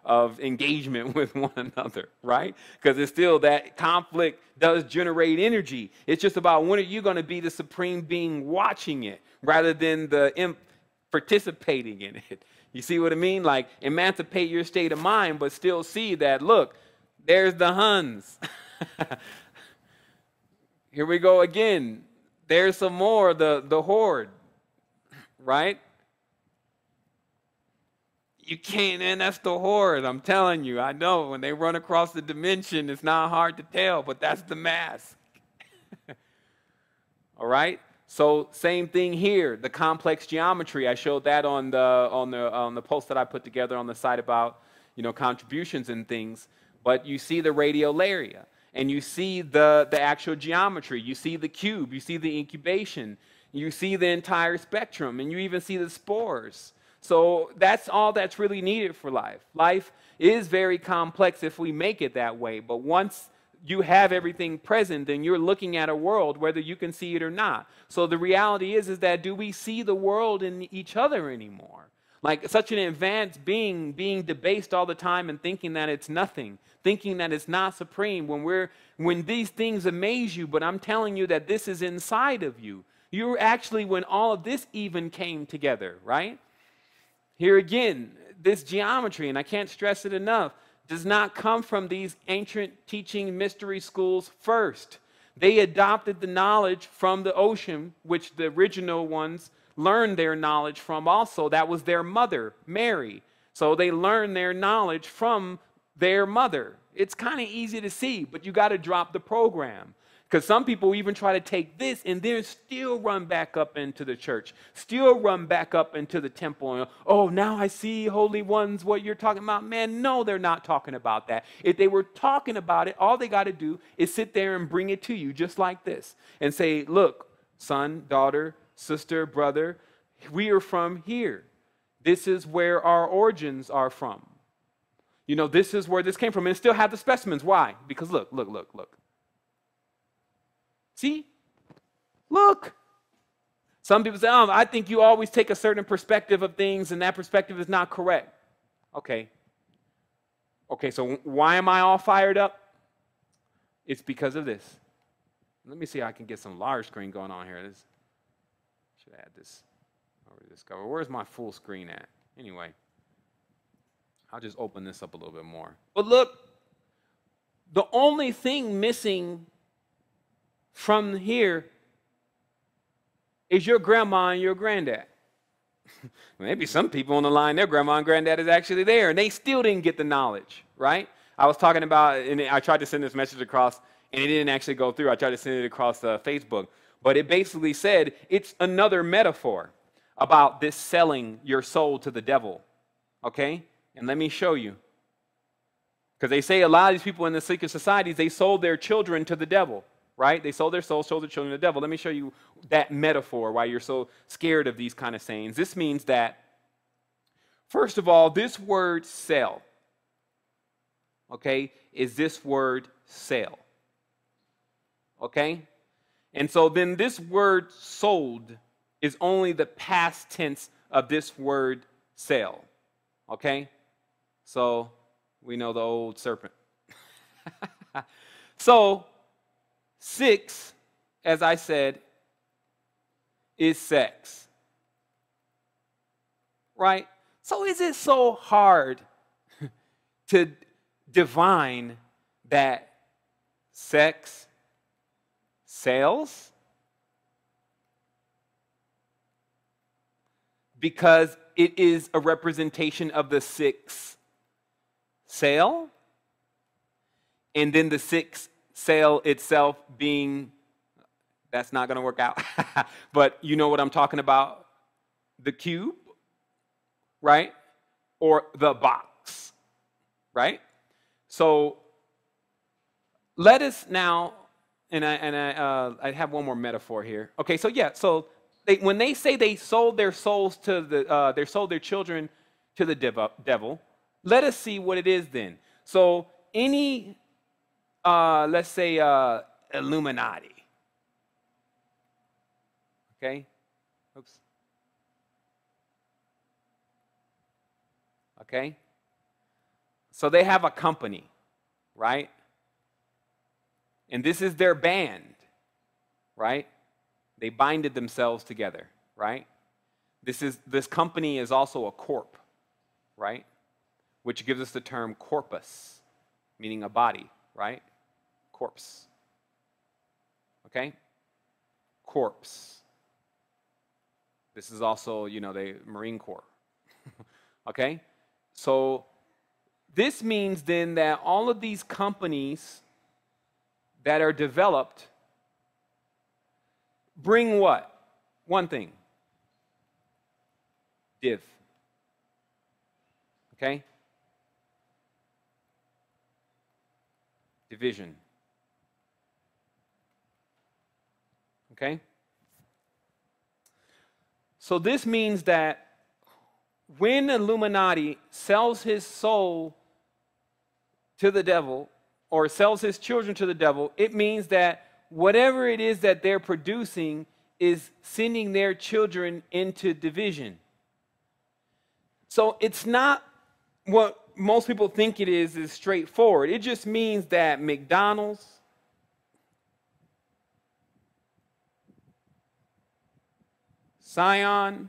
of engagement with one another, right? Because it's still that conflict does generate energy. It's just about when are you going to be the supreme being watching it rather than the imp participating in it. You see what I mean? Like, emancipate your state of mind, but still see that, look, there's the Huns. Here we go again. There's some more, the horde, right? You can't, and that's the horde. I'm telling you, I know when they run across the dimension, it's not hard to tell, but that's the mask. All right? So same thing here, the complex geometry. I showed that on the post that I put together on the site about, contributions and things. But you see the radiolaria, and you see the actual geometry. You see the cube. You see the incubation. You see the entire spectrum, and you even see the spores. So that's all that's really needed for life. Life is very complex if we make it that way. But once you have everything present, then you're looking at a world whether you can see it or not. So the reality is that do we see the world in each other anymore? Like such an advanced being debased all the time and thinking that it's nothing, thinking that it's not supreme when these things amaze you, but I'm telling you that this is inside of you. You're actually when all of this even came together, right? Here again, this geometry, and I can't stress it enough, does not come from these ancient teaching mystery schools first. They adopted the knowledge from the ocean, which the original ones learned their knowledge from also. That was their mother, Mary. So they learned their knowledge from their mother. It's kind of easy to see, but you got to drop the program. Because some people even try to take this and then still run back up into the church, still run back up into the temple. And, oh, now I see, holy ones, what you're talking about. Man, no, they're not talking about that. If they were talking about it, all they got to do is sit there and bring it to you just like this and say, look, son, daughter, sister, brother, we are from here. This is where our origins are from. You know, this is where this came from. And still have the specimens. Why? Because look. See? Look. Some people say, oh, I think you always take a certain perspective of things and that perspective is not correct. Okay, so why am I all fired up? It's because of this. Let me see if I can get some large screen going on here. Should add this over this cover. Where's my full screen at? Anyway, I'll just open this up a little bit more. But look, the only thing missing from here is your grandma and your granddad. Maybe some people on the line, their grandma and granddad is actually there, and they still didn't get the knowledge, right? I was talking about, and I tried to send this message across, and it didn't actually go through. I tried to send it across Facebook, but it basically said it's another metaphor about this selling your soul to the devil, okay? And let me show you. Because they say a lot of these people in the secret societies, they sold their children to the devil. Right? They sold their souls, sold their children to the devil. Let me show you that metaphor, why you're so scared of these kind of sayings. This means that, first of all, this word sell, okay, is this word sale. Okay? And so then this word sold is only the past tense of this word sale. Okay? So we know the old serpent. So 6, as I said, is sex. Right? So is it so hard to divine that sex sells? Because it is a representation of the 6 sale, and then the 6 sale itself being, that's not going to work out. But you know what I'm talking about? The cube, right? Or the box, right? So let us now, and I have one more metaphor here. Okay, so yeah, so when they say they sold their souls to the, they sold their children to the devil, let us see what it is then. So any let's say Illuminati. Okay? Oops. Okay? So they have a company, right? And this is their band, right? They binded themselves together, right? This company is also a corp, right? Which gives us the term corpus, meaning a body, right? Corpse. Okay? Corpse. This is also, you know, the Marine Corps. Okay? So this means then that all of these companies that are developed bring what? One thing. Div. Okay? Division. Okay? So this means that when Illuminati sells his soul to the devil or sells his children to the devil, it means that whatever it is that they're producing is sending their children into division. So it's not what most people think it is straightforward. It just means that McDonald's, Zion,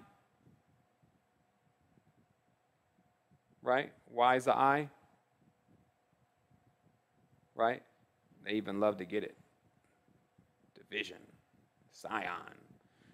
right? Y is the I, right? They even love to get it. Division, Zion,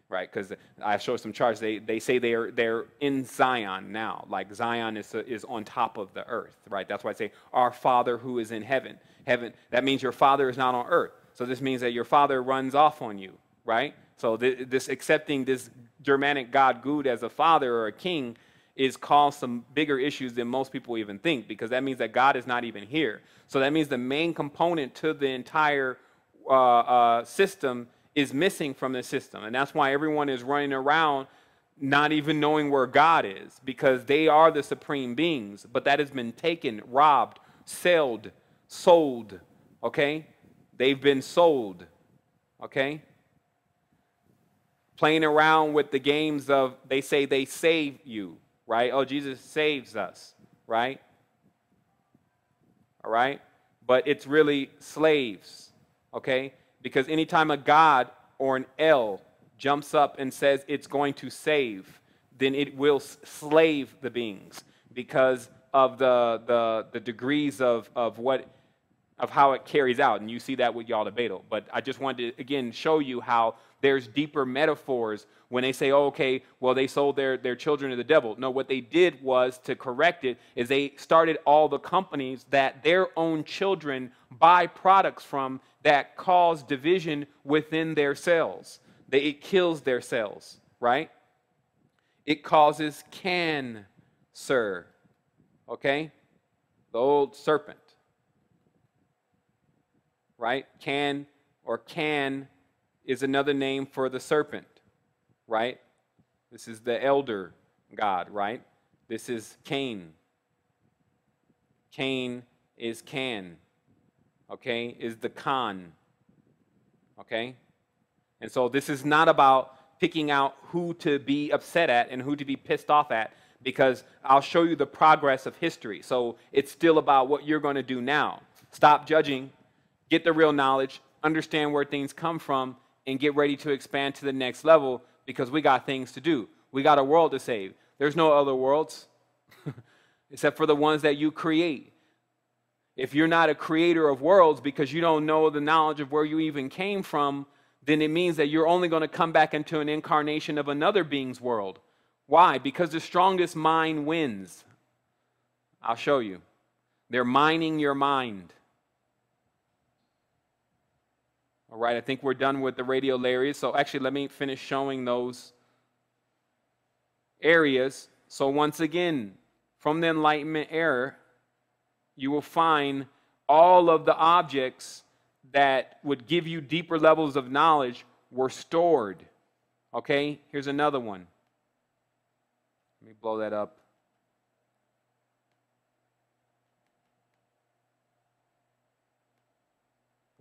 right? Because I showed some charts. They say they're in Zion now. Like Zion is on top of the earth, right? That's why I say our Father who is in heaven. Heaven, that means your Father is not on earth. So this means that your Father runs off on you, right? So this accepting this Germanic god Gud as a father or a king is caused some bigger issues than most people even think, because that means that God is not even here. So that means the main component to the entire system is missing from the system. And that's why everyone is running around not even knowing where God is, because they are the supreme beings. But that has been taken, robbed, sold, okay? They've been sold, okay? Playing around with the games of, they say they save you, right? Oh, Jesus saves us, right? All right? But it's really slaves, okay? Because anytime a God or an El jumps up and says it's going to save, then it will slave the beings because of the degrees of how it carries out. And you see that with Yaldabaoth. But I just wanted to, again, show you how there's deeper metaphors when they say, oh, okay, well, they sold their children to the devil. No, what they did was, to correct it, is they started all the companies that their own children buy products from that cause division within their cells. It kills their cells, right? It causes cancer, okay? The old serpent, right? Can is another name for the serpent, right? This is the elder god, right? This is Cain. Cain is Can, okay? Is the Khan, okay? And so this is not about picking out who to be upset at and who to be pissed off at, because I'll show you the progress of history. So it's still about what you're going to do now. Stop judging, get the real knowledge, understand where things come from, and get ready to expand to the next level, because we got things to do. We got a world to save. There's no other worlds except for the ones that you create. If you're not a creator of worlds because you don't know the knowledge of where you even came from, then it means that you're only going to come back into an incarnation of another being's world. Why? Because the strongest mind wins. I'll show you. They're mining your mind. All right, I think we're done with the radial areas. So actually, let me finish showing those areas. So once again, from the Enlightenment era, you will find all of the objects that would give you deeper levels of knowledge were stored. Okay, here's another one. Let me blow that up.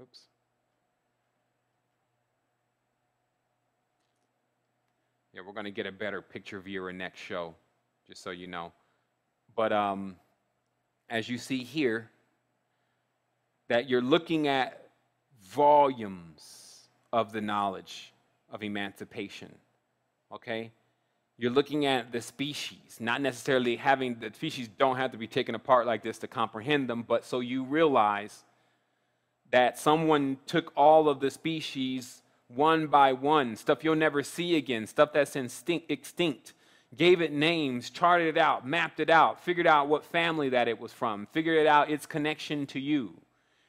Oops. Yeah, we're going to get a better picture viewer next show, just so you know. But as you see here, that you're looking at volumes of the knowledge of emancipation, okay? You're looking at the species, not necessarily having, the species don't have to be taken apart like this to comprehend them, but so you realize that someone took all of the species one by one, stuff you'll never see again, stuff that's extinct, gave it names, charted it out, mapped it out, figured out what family that it was from, figured it out its connection to you.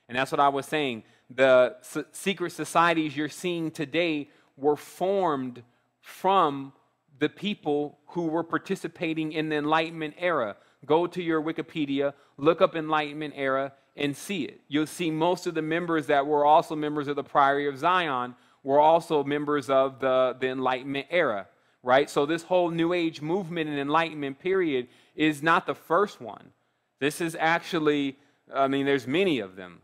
And that's what I was saying. The secret societies you're seeing today were formed from the people who were participating in the Enlightenment era. Go to your Wikipedia, look up Enlightenment era, and see it. You'll see most of the members that were also members of the Priory of Zion were also members of the Enlightenment era. right? So this whole New Age movement and Enlightenment period is not the first one. This is actually, I mean, there's many of them.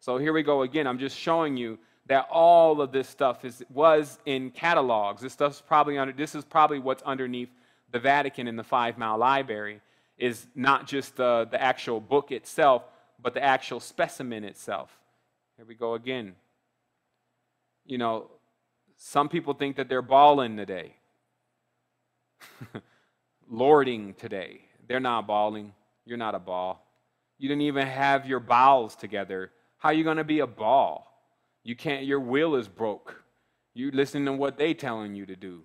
So here we go again. I'm just showing you that all of this stuff was in catalogs. This is probably what's underneath the Vatican in the 5 Mile Library, is not just the actual book itself, but the actual specimen itself. Here we go again. You know, some people think that they're balling today. Lording today. They're not balling. You're not a ball. You didn't even have your bowels together. How are you going to be a ball? You can't, your will is broke. You listen to what they telling you to do.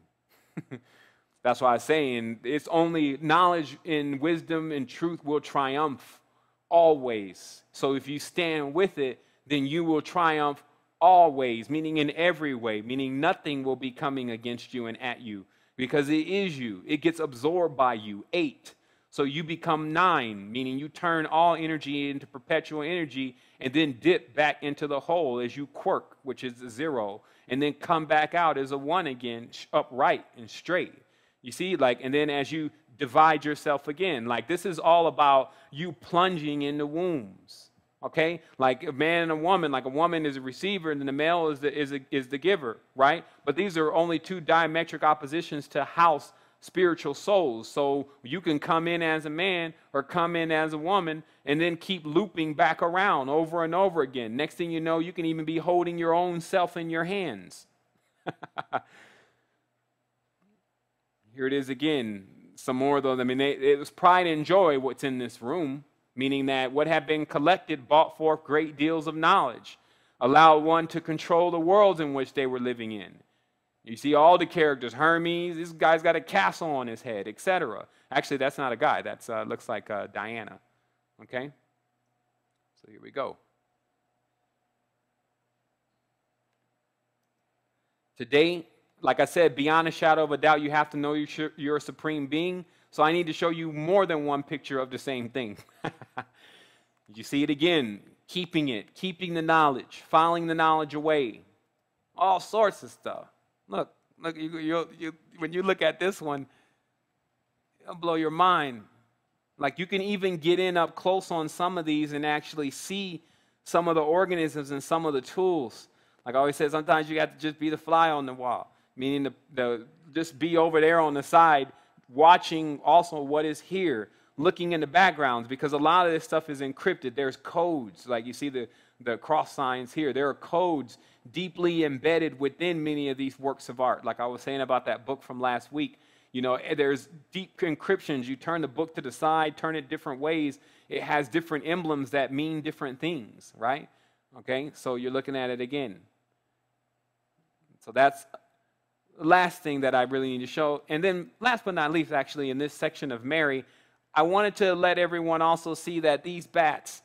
That's why I'm saying it's only knowledge and wisdom and truth will triumph always. So if you stand with it, then you will triumph always, meaning in every way, meaning nothing will be coming against you and at you, because it is you. It gets absorbed by you. 8. So you become 9, meaning you turn all energy into perpetual energy and then dip back into the whole as you quirk, which is 0, and then come back out as a 1 again, upright and straight. You see, like, and then as you divide yourself again, like this is all about you plunging into wombs. Okay, like a man and a woman, like a woman is a receiver and then the male is the giver, right? But these are only 2 diametric oppositions to house spiritual souls. So you can come in as a man or come in as a woman and then keep looping back around over and over again. Next thing you know, you can even be holding your own self in your hands. Here it is again. Some more though. I mean, it was pride and joy what's in this room. Meaning that what had been collected brought forth great deals of knowledge, allowed one to control the worlds in which they were living in. You see all the characters, Hermes, this guy's got a castle on his head, etc. Actually, that's not a guy. That's looks like Diana. Okay? So here we go. Today, like I said, beyond a shadow of a doubt, you have to know you're a supreme being. So I need to show you more than one picture of the same thing. You see it again, keeping the knowledge, filing the knowledge away, all sorts of stuff. Look, when you look at this one, it'll blow your mind. Like you can even get in up close on some of these and actually see some of the organisms and some of the tools. Like I always say, sometimes you have to just be the fly on the wall, meaning just be over there on the side, watching also what is here, looking in the backgrounds, because a lot of this stuff is encrypted. There's codes, like you see the cross signs here. There are codes deeply embedded within many of these works of art. Like I was saying about that book from last week, you know, there's deep encryptions. You turn the book to the side, turn it different ways. It has different emblems that mean different things, right? Okay, so you're looking at it again. So that's the last thing that I really need to show. And then last but not least, actually, in this section of Mary, I wanted to let everyone also see that these bats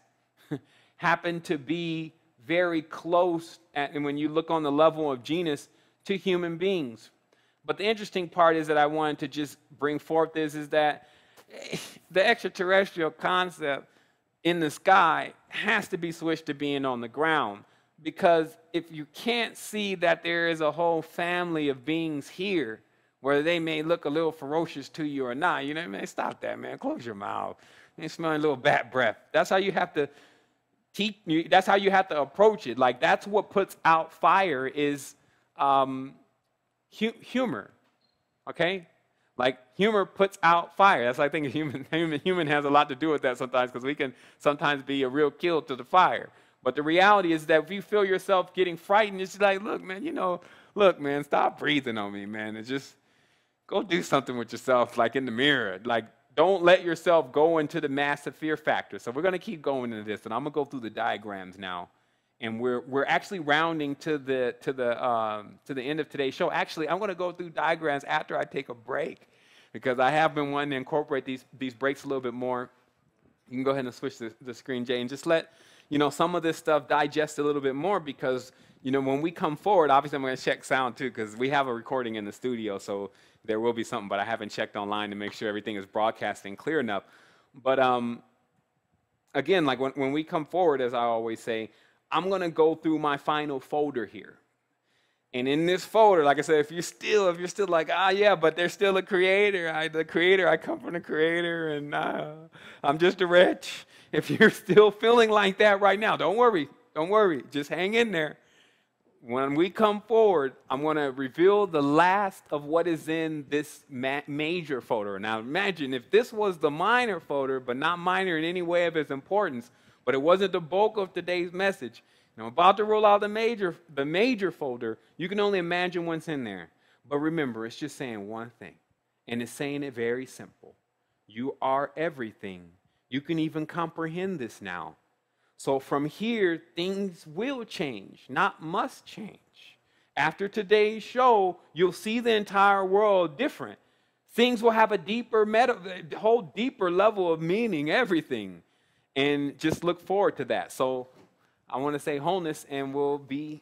happen to be very close, and when you look on the level of genus, to human beings. But the interesting part is that I wanted to just bring forth is that the extraterrestrial concept in the sky has to be switched to being on the ground. Because if you can't see that there is a whole family of beings here, whether they may look a little ferocious to you or not, you know, man, stop that, man. Close your mouth. You're smelling a little bat breath. That's how you have to that's how you have to approach it. Like that's what puts out fire is humor. Okay? Like humor puts out fire. That's I think human has a lot to do with that sometimes, because we can sometimes be a real kill to the fire. But the reality is that if you feel yourself getting frightened, it's like, look, man, look, man, stop breathing on me, man. And just go do something with yourself, like in the mirror. Like, don't let yourself go into the massive fear factor. So we're going to keep going into this, and I'm going to go through the diagrams now. And we're actually rounding to the end of today's show. Actually, I'm going to go through diagrams after I take a break, because I have been wanting to incorporate these breaks a little bit more. You can go ahead and switch the screen, Jay, and just let some of this stuff digest a little bit more, because, when we come forward, obviously I'm going to check sound too, because we have a recording in the studio, so there will be something, but I haven't checked online to make sure everything is broadcasting clear enough. But again, like when we come forward, as I always say, I'm going to go through my final folder here. And in this folder, like I said, if you're still like, yeah, but there's still a creator. I come from the creator, and I'm just a wretch. If you're still feeling like that right now, don't worry. Just hang in there. When we come forward, I'm going to reveal the last of what is in this major folder. Now, imagine if this was the minor folder, but not minor in any way of its importance, but it wasn't the bulk of today's message. Now, I'm about to roll out the major folder. You can only imagine what's in there. But remember, it's just saying one thing, and it's saying it very simple. You are everything. You can even comprehend this now. So from here, things will change, not must change. After today's show, you'll see the entire world different. Things will have a whole deeper level of meaning, everything. And just look forward to that. So I want to say wholeness, and we'll be